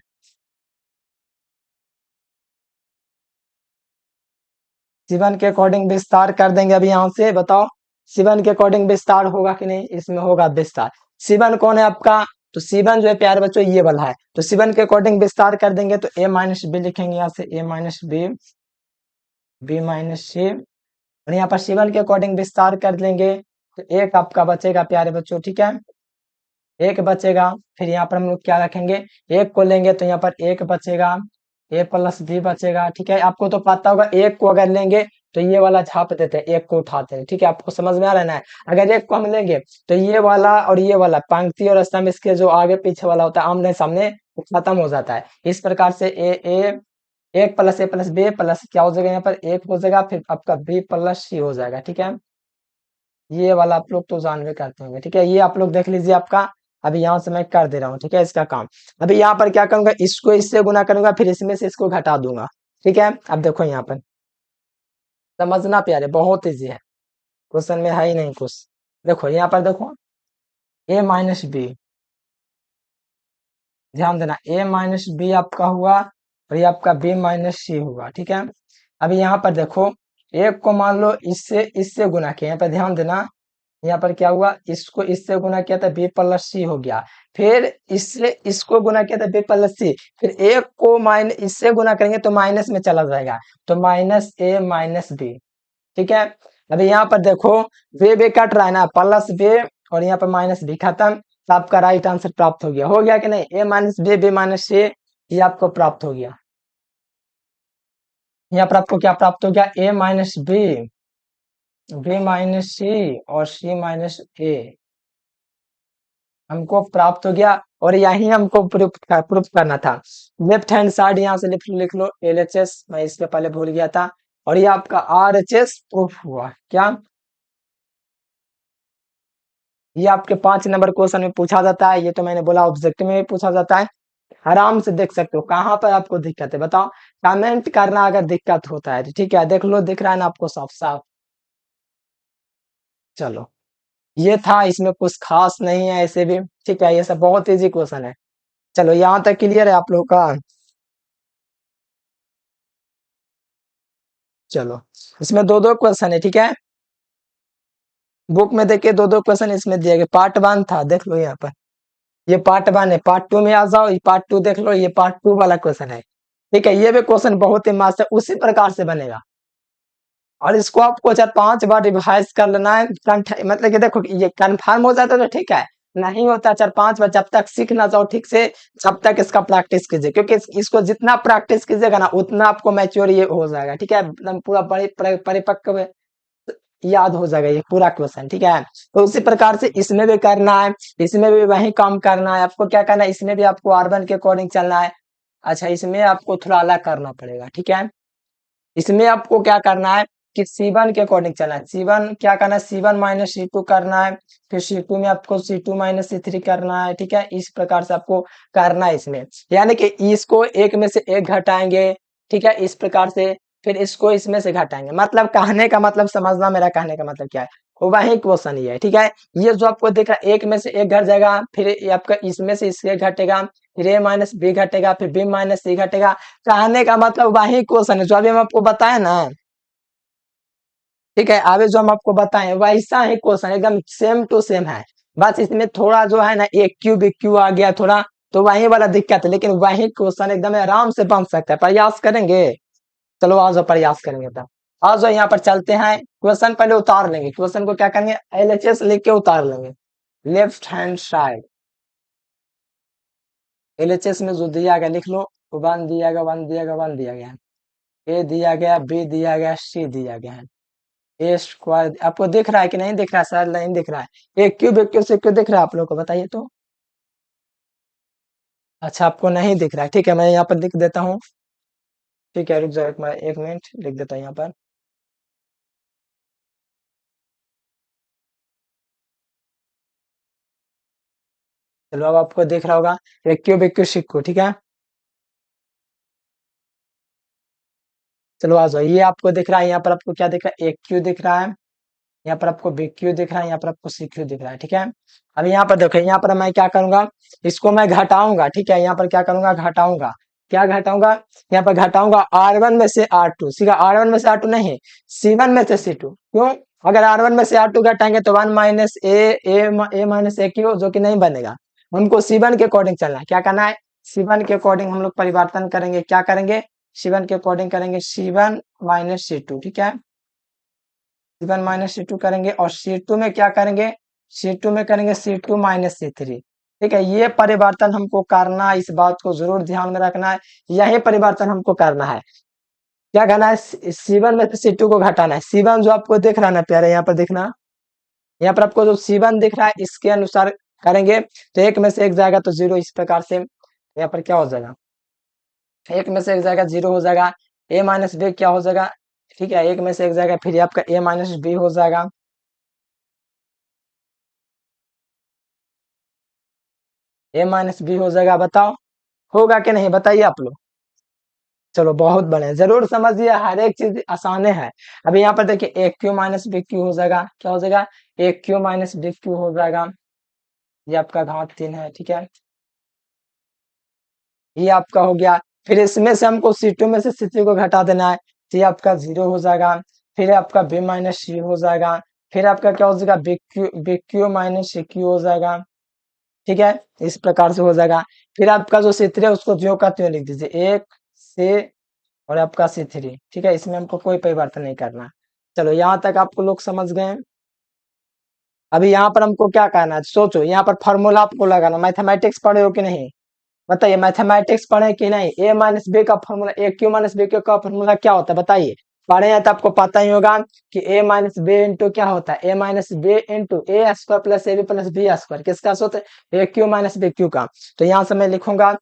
Speaker 1: C1 के अकॉर्डिंग विस्तार कर देंगे। अभी यहाँ से बताओ C1 के अकॉर्डिंग विस्तार होगा कि नहीं, इसमें होगा विस्तार। C1 कौन है आपका, तो C1 जो है प्यारे बच्चों ये वाला है, तो C1 के अकॉर्डिंग विस्तार कर देंगे तो A माइनस बी लिखेंगे, यहाँ से A minus B, B minus C, और यहाँ पर C1 के अकॉर्डिंग विस्तार कर लेंगे तो एक आपका बचेगा प्यारे बच्चों। ठीक है, एक बचेगा। फिर यहाँ पर हम लोग क्या रखेंगे, एक को लेंगे तो यहाँ पर एक बचेगा, ए प्लस बी बचेगा। ठीक है, आपको तो पता होगा एक को अगर लेंगे तो ये वाला छाप देते हैं, एक को उठाते हैं। ठीक है, आपको समझ में आ रहा है ना, अगर एक को हम लेंगे तो ये वाला और ये वाला पंक्ति और स्तंभ इसके जो आगे पीछे वाला होता है आमने सामने वो खत्म हो जाता है। इस प्रकार से ए एक plus A plus B plus क्या हो जाएगा, यहाँ पर एक हो जाएगा, फिर आपका बी प्लस सी हो जाएगा। ठीक है, ये वाला आप लोग तो जानवे करते होंगे। ठीक है, ये आप लोग देख लीजिए आपका। अभी यहाँ से मैं कर दे रहा हूँ। ठीक है, इसका काम अभी यहाँ पर क्या करूंगा, इसको इससे गुना करूंगा, फिर इसमें से इसको घटा दूंगा। ठीक है, अब देखो यहाँ पर समझना प्यारे, बहुत इजी है, क्वेश्चन में है ही नहीं कुछ। देखो यहाँ पर देखो ए माइनस बी, ध्यान देना ए माइनस बी आपका हुआ और ये आपका बी माइनस सी हुआ। ठीक है, अभी यहाँ पर देखो एक को मान लो इससे इससे गुना किया, यहाँ पर ध्यान देना, यहाँ पर क्या हुआ, इसको इससे गुना किया था बी प्लस सी हो गया, फिर इससे इसको गुना किया था बी प्लस सी, फिर एक को माइनस इससे गुना करेंगे तो माइनस में चला जाएगा, तो माइनस ए माइनस बी। ठीक है, अभी यहाँ पर देखो बे कट रहा है ना, प्लस बे और यहाँ पर माइनस बी खत्म, तो आपका राइट आंसर प्राप्त हो गया कि नहीं, ए माइनस बी माइनस सी, ये आपको प्राप्त हो गया। यहाँ पर आपको क्या प्राप्त हो गया, ए माइनस बी माइनस सी और सी माइनस ए हमको प्राप्त हो गया, और यही हमको प्रूफ करना था। लेफ्ट हैंड साइड यहाँ से लिख लो LHS, मैं इसके पहले भूल गया था, और ये आपका RHS प्रूफ हुआ। क्या, ये आपके 5 नंबर क्वेश्चन में पूछा जाता है, ये तो मैंने बोला ऑब्जेक्टिव में भी पूछा जाता है। आराम से देख सकते हो, कहाँ पर आपको दिक्कत है बताओ, कमेंट करना अगर दिक्कत होता है। ठीक है, देख लो, दिख रहा है ना आपको साफ साफ। चलो ये था, इसमें कुछ खास नहीं है ऐसे भी। ठीक है, ये सब बहुत इजी क्वेश्चन है। चलो यहाँ तक क्लियर है आप लोग का। चलो इसमें दो दो क्वेश्चन है। ठीक है, बुक में देखिए दो दो क्वेश्चन इसमें दिए गए, पार्ट 1 था, देख लो यहाँ पर, ये पार्ट 1 है, पार्ट 2 में आ जाओ, ये पार्ट 2 देख लो, ये पार्ट 2 वाला क्वेश्चन है। ठीक है, ये भी क्वेश्चन बहुत ही मस्त है, उसी प्रकार से बनेगा। और इसको आपको 4-5 बार रिवाइज कर लेना है। मतलब कि देखो ये कंफर्म हो जाता है तो ठीक है, नहीं होता 4-5 बार जब तक सीख ना जाओ ठीक से, जब तक इसका प्रैक्टिस कीजिए, क्योंकि इसको जितना प्रैक्टिस कीजिएगा ना उतना आपको मैच्योर ये हो जाएगा, ठीक है, एकदम पूरा परिपक्व याद हो जाएगा ये पूरा क्वेश्चन, ठीक है। तो उसी प्रकार से इसमें भी करना है, इसमें भी वही काम करना है आपको। क्या करना है, इसमें भी आपको R1 के अकॉर्डिंग चलना है। अच्छा, इसमें आपको थोड़ा अलग करना पड़ेगा, ठीक है। इसमें आपको क्या करना है कि C1 के अकॉर्डिंग चलना है। C1 क्या करना है, C1 माइनस C2 करना है, फिर C2 में आपको C2 माइनस C3 करना है, ठीक है। इस प्रकार से आपको करना है इसमें, यानी कि इसको एक में से एक घटाएंगे, ठीक है, इस प्रकार से, फिर इसको इसमें से घटाएंगे। मतलब कहने का मतलब समझना, मेरा कहने का मतलब क्या है, वही क्वेश्चन ये है, ठीक है। ये जो आपको दिख रहा है एक में से एक घट जाएगा, फिर ये आपका इसमें से इसके घटेगा, फिर A माइनस बी घटेगा, फिर B माइनस सी घटेगा। कहने का मतलब वही क्वेश्चन है जो अभी हम आपको बताए ना, ठीक है। अभी जो हम आपको बताए वैसा ही क्वेश्चन एकदम सेम टू सेम है, बस इसमें थोड़ा जो है ना एक क्यू बी क्यू आ गया थोड़ा, तो वही वाला दिक्कत है, लेकिन वही क्वेश्चन एकदम आराम से बन सकता है। प्रयास करेंगे, चलो आज प्रयास करेंगे तब। आज यहाँ पर चलते हैं, क्वेश्चन पहले उतार लेंगे, क्वेश्चन को क्या करेंगे LHS लिख के उतार लेंगे। लेफ्ट हैंड साइड LHS में जो दिया गया लिख लो, 1 दिया गया, 1 दिया गया, 1 दिया गया है, A दिया गया, B दिया गया, C दिया गया है। ए स्क्वायर आपको दिख रहा है कि नहीं दिख रहा है, सर नहीं दिख रहा है। एक क्यूब एक क्यूब से क्यों दिख रहा है आप लोग को बताइए तो। अच्छा, आपको नहीं दिख रहा है, ठीक है, मैं यहाँ पर लिख देता हूँ, ठीक है, रुक जाओ एक मिनट लिख देता हूँ यहाँ पर। चलो अब आपको दिख रहा होगा एक क्यूब सिक्को, ठीक है। चलो आ जाओ, ये आपको दिख रहा है, यहाँ पर आपको क्या दिख रहा है, एक क्यू दिख रहा है, यहाँ पर आपको बी क्यू दिख रहा है, यहाँ पर आपको सी क्यू दिख रहा है, ठीक है। अब यहाँ पर देखो, यहाँ पर मैं क्या करूंगा, इसको मैं घटाऊंगा, ठीक है। यहाँ पर क्या करूंगा, घटाऊंगा, क्या घटाऊंगा, यहाँ पर घटाऊंगा R1 में से R2, सीधा R1 में से R2 नहीं, C1 में से C2। क्यों, अगर R1 में से R2 घटाएंगे तो 1 माइनस ए माइनस ए क्यू जो कि नहीं बनेगा, हमको C1 के अकॉर्डिंग चलना है। क्या करना है, C1 के अकॉर्डिंग हम लोग परिवर्तन करेंगे, क्या करेंगे, C1 के अकॉर्डिंग करेंगे C1 माइनस C2, ठीक है। C1 माइनस C2 करेंगे, और C2 में क्या करेंगे, C2 में करेंगे C2 माइनस C3, ठीक है। ये परिवर्तन हमको करना है, इस बात को जरूर ध्यान में रखना है, यही परिवर्तन हमको करना है। क्या करना है, C1 में से C2 को घटाना है। C1 जो आपको दिख रहा है ना प्यारे, यहाँ पर देखना, यहाँ पर आपको जो C1 दिख रहा है इसके अनुसार करेंगे, तो एक में से एक जाएगा तो 0, इस प्रकार से यहाँ पर क्या हो जाएगा, एक में से एक जाएगा 0 हो जाएगा, A माइनस बी क्या हो जाएगा, ठीक है, एक में से एक जाएगा, फिर आपका A माइनस बी हो जाएगा, A माइनस बी हो जाएगा। बताओ होगा कि नहीं, बताइए आप लोग। चलो बहुत बढ़िया, जरूर समझिए, हर एक चीज आसान है। अभी यहाँ पर देखिए एक क्यू माइनस बी क्यू हो जाएगा, क्या हो जाएगा, एक क्यू माइनस बी क्यू हो जाएगा, ये आपका घात 3 है, ठीक है, ये आपका हो गया। फिर इसमें से हमको C2 में से C3 को घटा देना है, तो ये आपका 0 हो जाएगा, फिर आपका B माइनस सी हो जाएगा, फिर आपका क्या हो जाएगा, B Q minus C Q हो जाएगा, ठीक है, इस प्रकार से हो जाएगा। फिर आपका जो C3 है उसको ज्यों का त्यों लिख दीजिए, एक से, और आपका C3, ठीक है, इसमें हमको कोई परिवर्तन नहीं करना। चलो यहाँ तक आपको लोग समझ गए। अभी यहाँ पर हमको क्या करना है, सोचो, यहाँ पर फॉर्मूला आपको लगाना, मैथमेटिक्स पढ़े हो कि नहीं, बताइए, मैथमेटिक्स पढ़े कि नहीं। ए माइनस बी का फॉर्मूला, ए क्यू माइनस बी क्यू का फॉर्मूला क्या होता है बताइए, पढ़े हैं तो आपको पता ही होगा कि ए माइनस बी इंटू क्या होता है, A minus B into A square plus A B plus B square, किसका सूत्र, A Q minus B cube का। तो यहाँ से मैं लिखूंगा,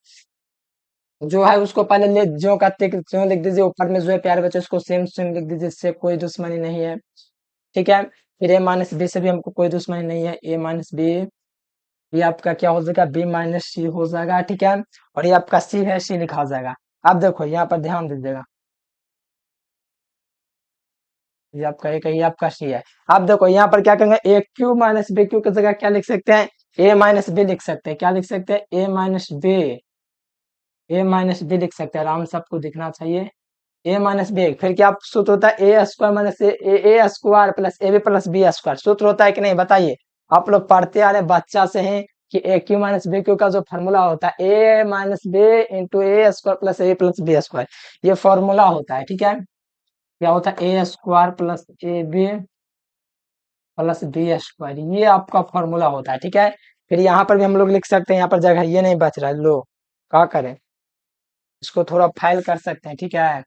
Speaker 1: जो है उसको पहले ले जो का जो लिख दीजिए, ऊपर में जो है प्यारे बच्चे उसको सेम सेम लिख दीजिए, इससे कोई दुश्मनी नहीं है, ठीक है। फिर ए माइनस बी से भी हमको कोई दुश्मनी नहीं है, ए माइनस बी, ये आपका क्या हो जाएगा, बी माइनस सी हो जाएगा, ठीक है। और ये आपका सी है, सी लिखा जाएगा। अब देखो यहाँ पर ध्यान दीजिएगा, ये आपका एक है, ये आपका सी है। अब देखो यहाँ पर क्या करेंगे, ए क्यू माइनस बी क्यू की जगह क्या लिख सकते हैं, ए माइनस बी लिख सकते हैं, क्या लिख सकते हैं, ए माइनस बी, ए माइनस बी लिख सकते हैं, आराम से आपको दिखना चाहिए, ए माइनस बी। फिर क्या सूत्र होता है, A square minus A square plus A B plus B square, सूत्र होता है कि नहीं बताइए। आप लोग पढ़ते आ रहे बच्चा से हैं कि A Q minus B cube का जो फॉर्मूला होता है, A minus B into A square plus A plus B square, ये फॉर्मूला होता है, ठीक है। क्या होता है A square plus A B plus B square, ये आपका फॉर्मूला होता है। ठीक है, फिर यहाँ पर भी हम लोग लिख सकते हैं, यहाँ पर जगह ये नहीं बच रहा है, लो क्या करें, इसको थोड़ा फाइल कर सकते हैं। ठीक है,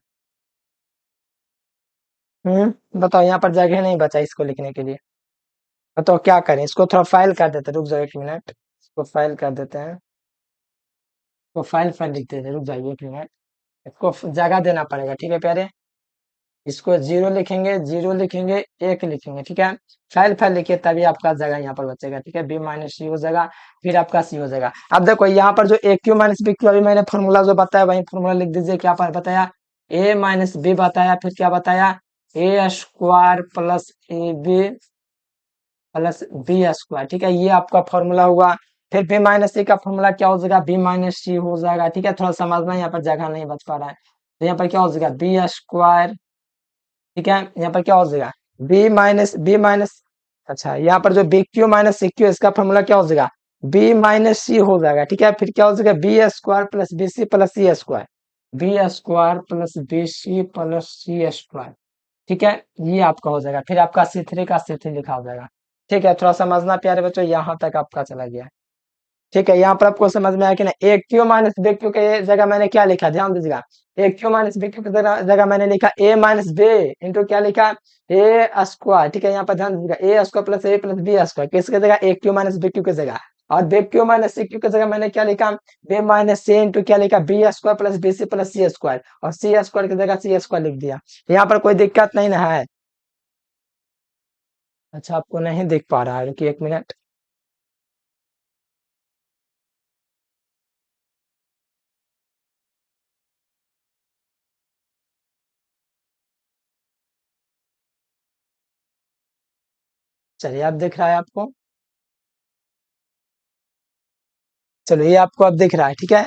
Speaker 1: बताओ, यहाँ पर जगह नहीं बचा इसको लिखने के लिए, बताओ क्या करें, इसको थोड़ा फाइल कर देते हैं, रुक जाओ 1 मिनट, इसको फाइल कर देते हैं, इसको फाइल फाइल लिख देते हैं, रुक जाइए 1 मिनट, इसको जगह देना पड़ेगा। ठीक है प्यारे, इसको जीरो लिखेंगे, जीरो लिखेंगे, एक लिखेंगे। ठीक है, फाइल फाइल लिखिए, तभी आपका जगह यहाँ पर बचेगा। ठीक है, बी माइनस सी हो जाएगा, फिर आपका सी हो जाएगा। अब देखो यहाँ पर जो ए क्यू माइनस बी क्यू, अभी मैंने फॉर्मूला जो बताया वही फॉर्मूला लिख दीजिए। क्या पर बताया, ए माइनस बी बताया, फिर क्या बताया, A square plus A B plus B square. ठीक है, ये आपका फॉर्मूला हुआ। फिर बी माइनस सी का फॉर्मूला क्या हो जाएगा, बी माइनस सी हो जाएगा। ठीक है, थोड़ा समझना, यहाँ पर जगह नहीं बच पा रहा है, तो यहाँ पर क्या हो जाएगा, बी स्क्वायर। ठीक है, यहाँ पर क्या हो जाएगा, बी माइनस, अच्छा यहाँ पर जो B Q minus C Q, इसका फॉर्मूला क्या हो जाएगा, बी माइनस सी हो जाएगा। ठीक है, फिर क्या हो जाएगा, B square plus B C plus C square, B square plus B C plus C square. ठीक है, ये आपका हो जाएगा। फिर आपका C3 का C3 लिखा हो जाएगा। ठीक है, थोड़ा समझना प्यारे बच्चों, यहाँ तक आपका चला गया। ठीक है, यहाँ पर आपको समझ में आया कि ना, ए क्यू माइनस बी क्यू के जगह मैंने क्या लिखा, ध्यान दीजिएगा, ए क्यू माइनस बी क्यू की जगह मैंने लिखा ए माइनस बी इंटू क्या लिखा, ए स्क्वायर। ठीक है, यहाँ पर ध्यान दीजिएगा, A square plus A plus B square, किसकी जगह, A Q minus B Q की जगह। और B Q minus C Q की जगह मैंने क्या लिखा, बी माइनस सी इंटू क्या लिखा, B square plus B C plus C square, और सी स्क्वायर की जगह सी स्क्वायर लिख दिया। यहाँ पर कोई दिक्कत नहीं ना है। अच्छा, आपको नहीं दिख पा रहा है, रुकिए 1 मिनट। चलिए, अब दिख रहा है आपको, चलो ये आपको अब दिख रहा है। ठीक है,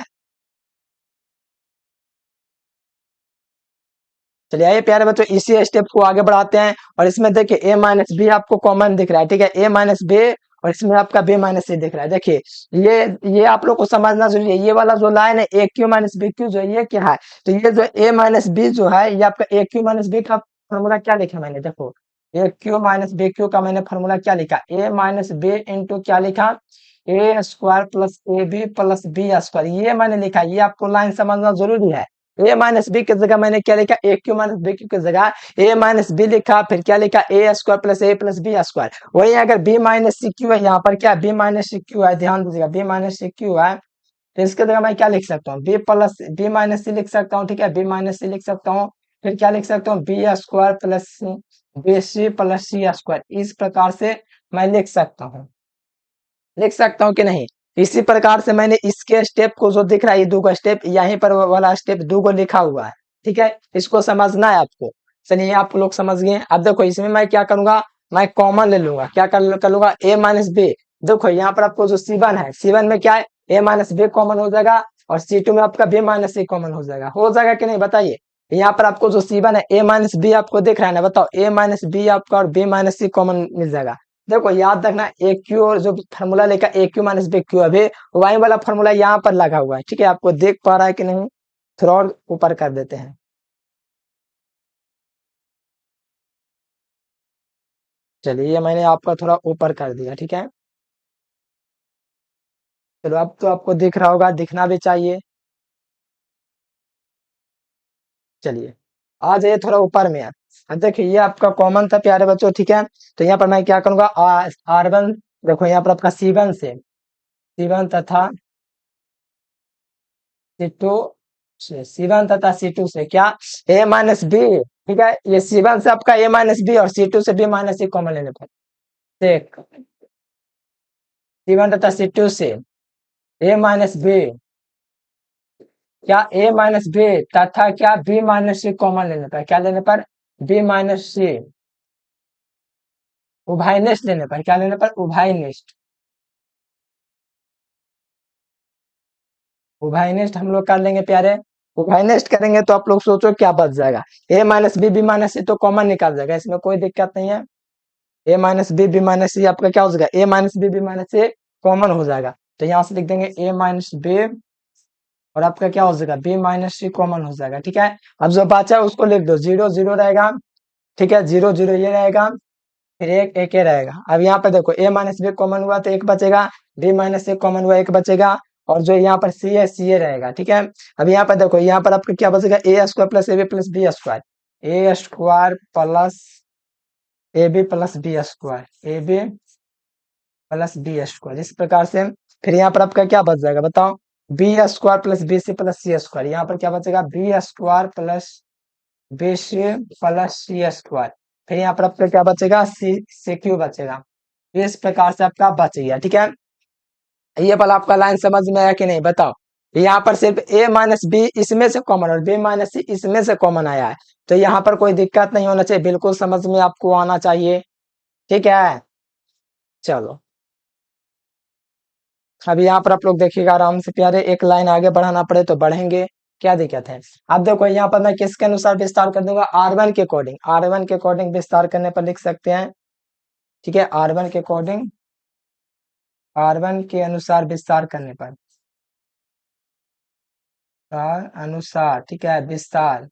Speaker 1: चलिए आइए प्यारे बच्चों, इसी स्टेप को आगे बढ़ाते हैं। और इसमें देखिए ए माइनस बी आपको कॉमन दिख रहा है। ठीक है, ए माइनस बी, और इसमें आपका बी माइनस सी दिख रहा है। देखिए, ये आप लोग को समझना जरूरी है, ये वाला जो लाइन है ए क्यू माइनस बी क्यू, जो ये क्या है, तो ये जो ए माइनस बी जो है, ये आपका ए क्यू माइनस बी का फॉर्मूला क्या लिखा मैंने, देखो, ए क्यू माइनस बी क्यू का मैंने फॉर्मूला क्या लिखा, ए माइनस बी इंटू क्या लिखा, A square plus A B plus B square, ये मैंने लिखा। ये आपको लाइन समझना जरूरी है। ए माइनस बी की जगह मैंने क्या लिखा, ए क्यू माइनस बी क्यू की जगह ए माइनस बी लिखा, फिर क्या लिखा, A square plus A plus B square. वही अगर बी माइनस सी क्यू है, यहाँ पर क्या बी माइनस सी क्यू है, ध्यान दीजिएगा, बी माइनस सी क्यू है, तो इसके जगह मैं क्या लिख सकता हूँ, बी प्लस बी माइनस सी लिख सकता हूँ। ठीक है, बी माइनस सी लिख सकता हूँ, फिर क्या लिख सकता हूँ, B square plus B C plus C square, इस प्रकार से मैं लिख सकता हूँ। लिख सकता हूँ कि नहीं, इसी प्रकार से मैंने इसके स्टेप को जो दिख रहा है, ये दो स्टेप, यहीं पर वाला स्टेप दो को लिखा हुआ है। ठीक है, इसको समझना है आपको। चलिए, आप लोग समझ गए। अब देखो, इसमें मैं क्या करूंगा, मैं कॉमन ले लूंगा, क्या कर लूंगा, ए माइनस बी। देखो यहाँ पर आपको जो C1 है, C1 में क्या है, ए माइनस बी कॉमन हो जाएगा, और C2 में आपका बी माइनस सी कॉमन हो जाएगा कि नहीं, बताइए। यहाँ पर आपको जो C1 है, ए माइनस बी आपको दिख रहा है ना, बताओ, ए माइनस बी आपका और बी माइनस सी कॉमन मिल जाएगा। देखो याद रखना, ए क्यू और जो फार्मूला लेकर ए क्यू माइनस बी क्यू, अभी वाई वाला फार्मूला यहाँ पर लगा हुआ है। ठीक है, आपको देख पा रहा है कि नहीं, थोड़ा और ऊपर कर देते हैं। चलिए, मैंने आपका थोड़ा ऊपर कर दिया। ठीक है, चलो अब तो आपको दिख रहा होगा, दिखना भी चाहिए। चलिए, आ जाइए थोड़ा ऊपर में। अब देखिए, ये आपका कॉमन था प्यारे बच्चों। ठीक है, तो यहाँ पर मैं क्या करूंगा, R1, देखो यहाँ पर आपका C1 तथा C2 से, C1 तथा C2 से क्या, A माइनस बी। ठीक है, ये C1 से आपका A माइनस बी, और C2 से B माइनस सी कॉमन लेने पर, देख, C1 तथा C2 से A माइनस बी, क्या A माइनस बी तथा क्या B माइनस सी कॉमन लेने पर, क्या लेने पर, B माइनस सी, उभयनिष्ठ लेने पर, क्या लेने पर, उभयनिष्ठ। उभयनिष्ठ हम लोग कर लेंगे प्यारे। उभयनिष्ठ करेंगे तो आप लोग सोचो क्या बच जाएगा, A माइनस बी माइनस सी तो कॉमन निकाल जाएगा, इसमें कोई दिक्कत नहीं है। A minus B minus C आपका क्या हो जाएगा, ए minus B minus C common हो जाएगा, तो यहाँ से लिख देंगे ए माइनस बी और आपका क्या हो जाएगा बी माइनस सी कॉमन हो जाएगा। ठीक है, अब जो बचा है उसको लिख दो, जीरो जीरो रहेगा। ठीक है, जीरो जीरो ये रहेगा, फिर एक एक ये रहेगा। अब यहाँ पर देखो ए माइनस बी कॉमन हुआ तो एक बचेगा, बी माइनस ए कॉमन हुआ एक बचेगा, और जो यहाँ पर सी है सी ए रहेगा। ठीक है, अब यहाँ पर देखो, यहाँ पर आपका क्या बचेगा, A square plus A B plus B square, A square plus A B plus B square, A B plus B square, इस प्रकार से। फिर यहाँ पर आपका क्या बच जाएगा बताओ, B square plus B C plus C square, यहाँ पर क्या बचेगा B square plus B C plus C square. फिर यहाँ पर आपका क्या बचेगा, सी क्यू बचेगा। इस प्रकार से आपका बच गया। ठीक है, ये वाला आपका लाइन समझ में आया कि नहीं बताओ। यहाँ पर सिर्फ ए माइनस बी इसमें से कॉमन और बी माइनस सी इसमें से कॉमन आया है, तो यहाँ पर कोई दिक्कत नहीं होना चाहिए, बिल्कुल समझ में आपको आना चाहिए। ठीक है, चलो अब यहाँ पर आप लोग देखिएगा आराम से प्यारे, एक लाइन आगे बढ़ाना पड़े तो बढ़ेंगे, क्या दिक्कत है। अब देखो यहाँ पर मैं किसके अनुसार विस्तार कर दूंगा, R1 के अकॉर्डिंग, R1 के अकॉर्डिंग विस्तार करने पर लिख सकते हैं। ठीक है, R1 के अकॉर्डिंग, R1 के अनुसार विस्तार करने पर, अनुसार, ठीक है, विस्तार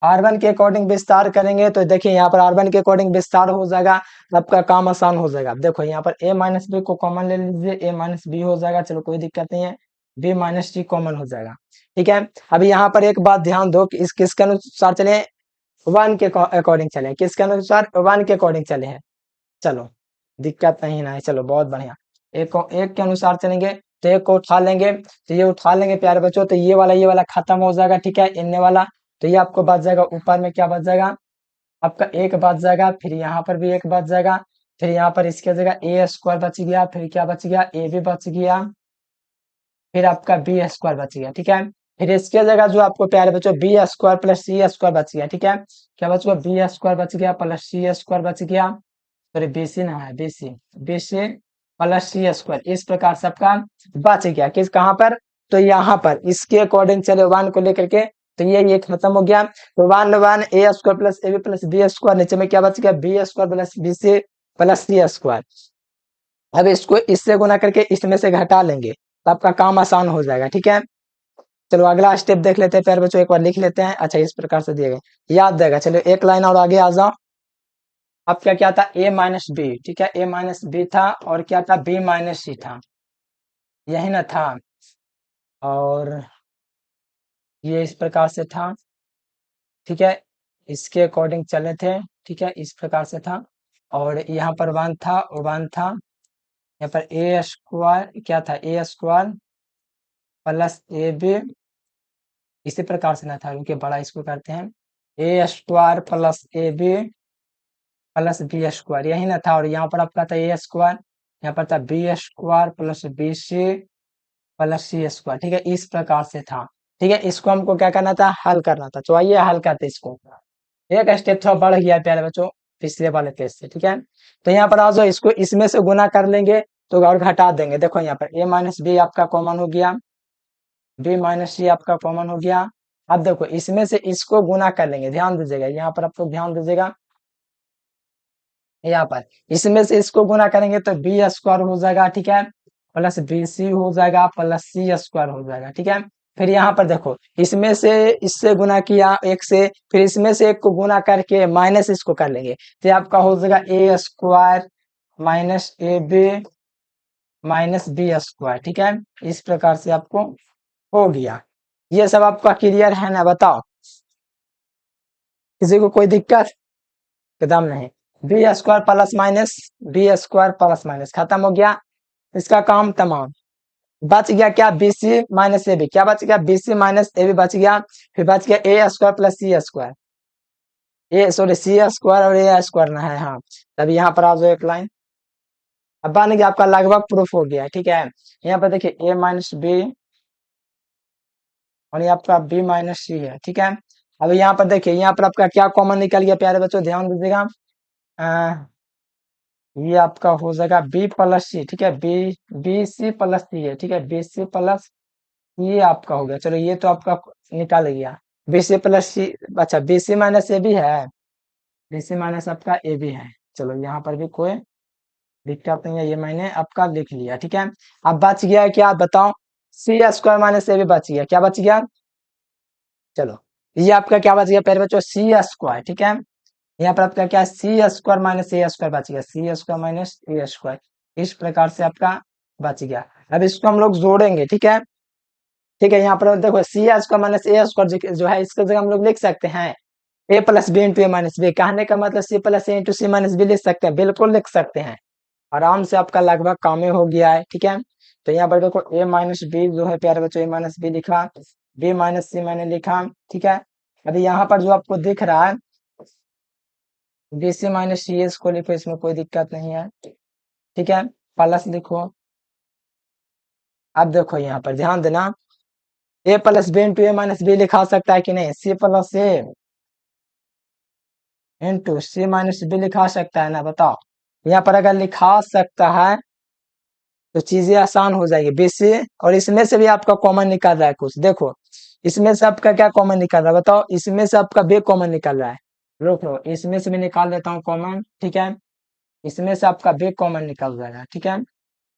Speaker 1: R1 के अकॉर्डिंग विस्तार करेंगे तो देखिए यहाँ पर R1 के अकॉर्डिंग विस्तार हो जाएगा, आपका काम आसान हो जाएगा। अब देखो यहाँ पर a माइनस बी को कॉमन ले लीजिए, a माइनस बी हो जाएगा, चलो कोई दिक्कत नहीं है, b माइनस सी कॉमन हो जाएगा। ठीक है, अब यहाँ पर एक बात ध्यान दो कि इस किसके अनुसार चले, वन के अकॉर्डिंग चले, किसके अनुसार, वन के अकॉर्डिंग चले हैं। चलो दिक्कत नहीं ना है, चलो बहुत बढ़िया। एक को एक के अनुसार चलेंगे तो एक को उठा लेंगे, तो ये उठा लेंगे प्यारे बच्चों, तो ये वाला खत्म हो जाएगा। ठीक है, इनने वाला, तो ये आपको बच जाएगा, ऊपर में क्या बच जाएगा आपका एक बच जाएगा, फिर यहाँ पर भी एक बच जाएगा, फिर यहाँ पर इसके जगह ए स्क्वायर बच गया, फिर क्या बच गया ए भी बच गया, फिर आपका बी स्क्वायर बच गया। ठीक है, फिर इसके जगह जो आपको प्यारे बच्चों B square plus C square बच गया। ठीक है, क्या बच गया बी स्क्वायर बच गया प्लस सी स्क्वायर बच गया, सॉरी बीसी ना है, BC, BC plus C square, इस प्रकार से आपका बच गया। किस कहाँ पर, तो यहाँ पर इसके अकॉर्डिंग चले वन को लेकर के, तो ये खत्म हो गया, तो one one A square plus A B plus B square, नीचे में क्या बच गया B square plus B C plus C square. अब इसको इससे गुना करके इसमें से घटा लेंगे तो आपका काम आसान हो जाएगा। ठीक है, चलो अगला स्टेप देख लेते हैं प्यारे बच्चों, एक बार लिख लेते हैं। अच्छा, इस प्रकार से दिए गए याद देगा, चलो एक लाइन और आगे आ जाओ। अब क्या था a माइनस बी, ठीक है, a माइनस बी था, और क्या था b माइनस सी था, यही ना था, और ये इस प्रकार से था। ठीक है, इसके अकॉर्डिंग चले थे। ठीक है, इस प्रकार से था, और यहाँ पर वन था, वन था, यहाँ पर ए स्क्वायर क्या था, ए स्क्वायर प्लस ए बी, इसी प्रकार से ना था, क्योंकि बड़ा इसको करते हैं, A square plus A B plus B square, यही ना था, और यहाँ पर आपका था ए स्क्वायर, यहाँ पर था B square plus B C plus C square. ठीक है, इस प्रकार से था। ठीक है, इसको हमको क्या करना था, हल करना था, तो आइए हल करते इसको। एक स्टेप थोड़ा बढ़ गया प्यारे बच्चों पिछले वाले केस से। ठीक है, तो यहाँ पर आ जाओ, इसको इसमें से गुना कर लेंगे तो और घटा देंगे। देखो यहाँ पर a माइनस बी आपका कॉमन हो गया, b माइनस सी आपका कॉमन हो गया। अब देखो इसमें से इसको गुना कर लेंगे, ध्यान दीजिएगा, यहाँ पर आप लोग ध्यान दीजिएगा, यहाँ पर इसमें से इसको गुना करेंगे तो बी स्क्वायर हो जाएगा। ठीक है, प्लस बी सी हो जाएगा प्लस सी स्क्वायर हो जाएगा। ठीक है, फिर यहाँ पर देखो इसमें से इससे गुना किया एक से, फिर इसमें से एक को गुना करके माइनस इसको कर लेंगे, तो आपका हो जाएगा A square minus A B minus B square. ठीक है, इस प्रकार से आपको हो गया। ये सब आपका क्लियर है ना बताओ, किसी को कोई दिक्कत, एकदम नहीं। B square plus minus, B square plus minus खत्म हो गया, इसका काम तमाम। बच गया क्या, B C minus A B, क्या बच गया B C minus A B बच गया, फिर बच गया A square plus C square, A sorry C square और ए स्क्वायर ना है, हाँ। तब यहाँ पर आ जाओ एक लाइन, अब बन गया आपका, लगभग प्रूफ हो गया। ठीक है, यहाँ पर देखिए ए माइनस बी और ये आपका बी माइनस सी है। ठीक है, अब यहाँ पर देखिए, यहाँ पर आपका क्या कॉमन निकल गया प्यारे बच्चों, ध्यान दीजिएगा, ये आपका हो जाएगा बी प्लस सी। ठीक है, बी बी सी प्लस सी है। ठीक है, बी सी प्लस ये आपका हो गया, चलो ये तो आपका निकाल गया, बी सी प्लस सी, अच्छा बी सी माइनस ए भी है, बी सी माइनस आपका ए भी है, चलो यहाँ पर भी कोई दिक्कत नहीं है, ये मैंने आपका लिख लिया, ठीक है। अब बच गया क्या बताओ, सी स्क्वायर माइनस ए भी बच गया, क्या बच गया, चलो ये आपका क्या बच गया पहले बच्चों, सी स्क्वायर, ठीक है। यहाँ पर आपका क्या, सी स्क्वायर माइनस ए स्क्वायर बच गया, सी स्क्वायर माइनस ए स्क्वायर, इस प्रकार से आपका बच गया। अब इसको हम लोग जोड़ेंगे, ठीक है। ठीक है, यहाँ पर देखो सी स्क्वायर माइनस ए स्क्वायर जो है इसके जगह हम लोग लिख सकते हैं ए प्लस बी इंटू ए माइनस बी, कहने का मतलब सी प्लस ए इंटू सी माइनस बी लिख सकते हैं, बिल्कुल लिख सकते हैं। आराम से आपका लगभग काम ही हो गया है, ठीक है। तो यहाँ पर देखो ए माइनस बी जो है प्यारे बच्चों, ए माइनस बी लिखा, बी माइनस सी मैंने लिखा, ठीक है। अभी यहाँ पर जो आपको दिख रहा है B C minus C S को लिखो, इसमें कोई दिक्कत नहीं है, ठीक है। प्लस लिखो। अब देखो यहाँ पर ध्यान देना, ए प्लस बी इंटू ए माइनस बी लिखा सकता है कि नहीं, सी प्लस ए इंटू सी माइनस बी लिखा सकता है ना, बताओ। यहाँ पर अगर लिखा सकता है तो चीजें आसान हो जाएगी, बीसी, और इसमें से भी आपका कॉमन निकल रहा है कुछ, देखो इसमें से आपका क्या कॉमन निकल रहा है बताओ, इसमें से आपका बे कॉमन निकल रहा है, रोक लो इसमें से भी निकाल देता हूँ कॉमन, ठीक है। इसमें से आपका बे कॉमन निकल जाएगा, ठीक है।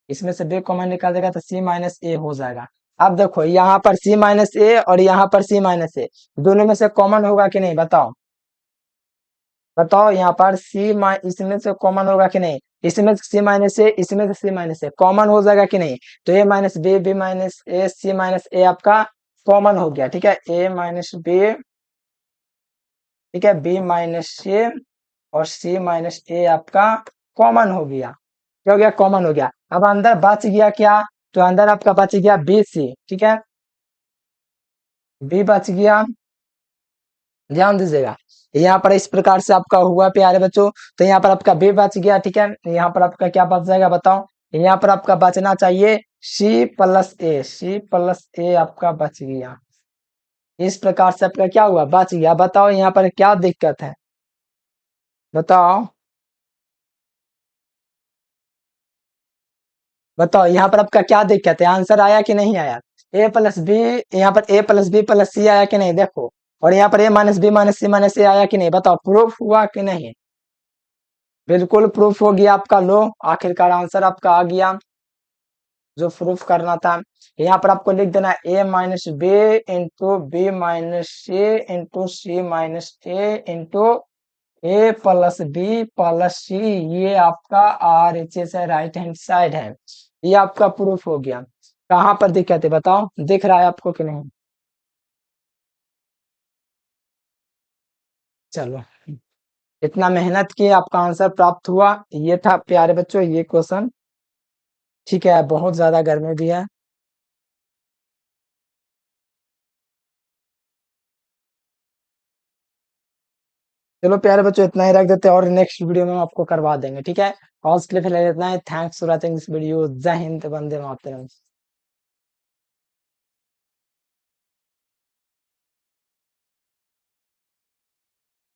Speaker 1: इसमें से बे कॉमन निकाल देगा तो सी माइनस ए हो जाएगा। अब देखो यहाँ पर सी माइनस ए और यहाँ पर सी माइनस ए, दोनों में से कॉमन होगा कि नहीं बताओ, बताओ यहाँ पर इसमें से कॉमन होगा कि नहीं, इसमें से सी माइनस ए, इसमें से सी माइनस ए कॉमन हो जाएगा कि नहीं, तो ए minus B, B minus A, C minus ए आपका कॉमन हो गया, ठीक है। ए माइनस बी, ठीक है, बी माइनस सी और सी माइनस ए आपका कॉमन हो गया, क्या हो गया, कॉमन हो गया। अब अंदर बच गया क्या, तो अंदर आपका बच गया बी सी, ठीक है, बी बच गया, ध्यान दीजिएगा। यहाँ पर इस प्रकार से आपका हुआ प्यारे बच्चों, तो यहाँ पर आपका बी बच गया, ठीक है। यहाँ पर आपका क्या बच जाएगा बताओ, यहाँ पर आपका बचना चाहिए सी प्लस ए, सी प्लस ए आपका बच गया, इस प्रकार से आपका क्या हुआ, बच गया। बताओ यहाँ पर क्या दिक्कत है, बताओ, बताओ यहाँ पर आपका क्या दिक्कत है, आंसर आया कि नहीं आया, ए प्लस बी, यहाँ पर ए प्लस बी प्लस सी आया कि नहीं देखो, और यहाँ पर ए माइनस बी माइनस सी माइनस ए आया कि नहीं, बताओ प्रूफ हुआ कि नहीं, बिल्कुल प्रूफ हो गया आपका, लो आखिरकार आंसर आपका आ गया जो प्रूफ करना था। यहाँ पर आपको लिख देना A minus B into B minus C into C minus A into A plus B plus C, ये आपका आर एच एस है, राइट हैंड साइड है, ये आपका प्रूफ हो गया। कहाँ पर दिक्कत है बताओ, दिख रहा है आपको कि नहीं, चलो इतना मेहनत किए आपका आंसर प्राप्त हुआ, ये था प्यारे बच्चों ये क्वेश्चन, ठीक है। बहुत ज्यादा गर्मी भी है, चलो प्यारे बच्चों इतना ही रख देते हैं, और नेक्स्ट वीडियो में हम आपको करवा देंगे, ठीक है। आज के लिए फिलहाल इतना ही, thanks for watching this video, जय हिंद, वंदे मातरम।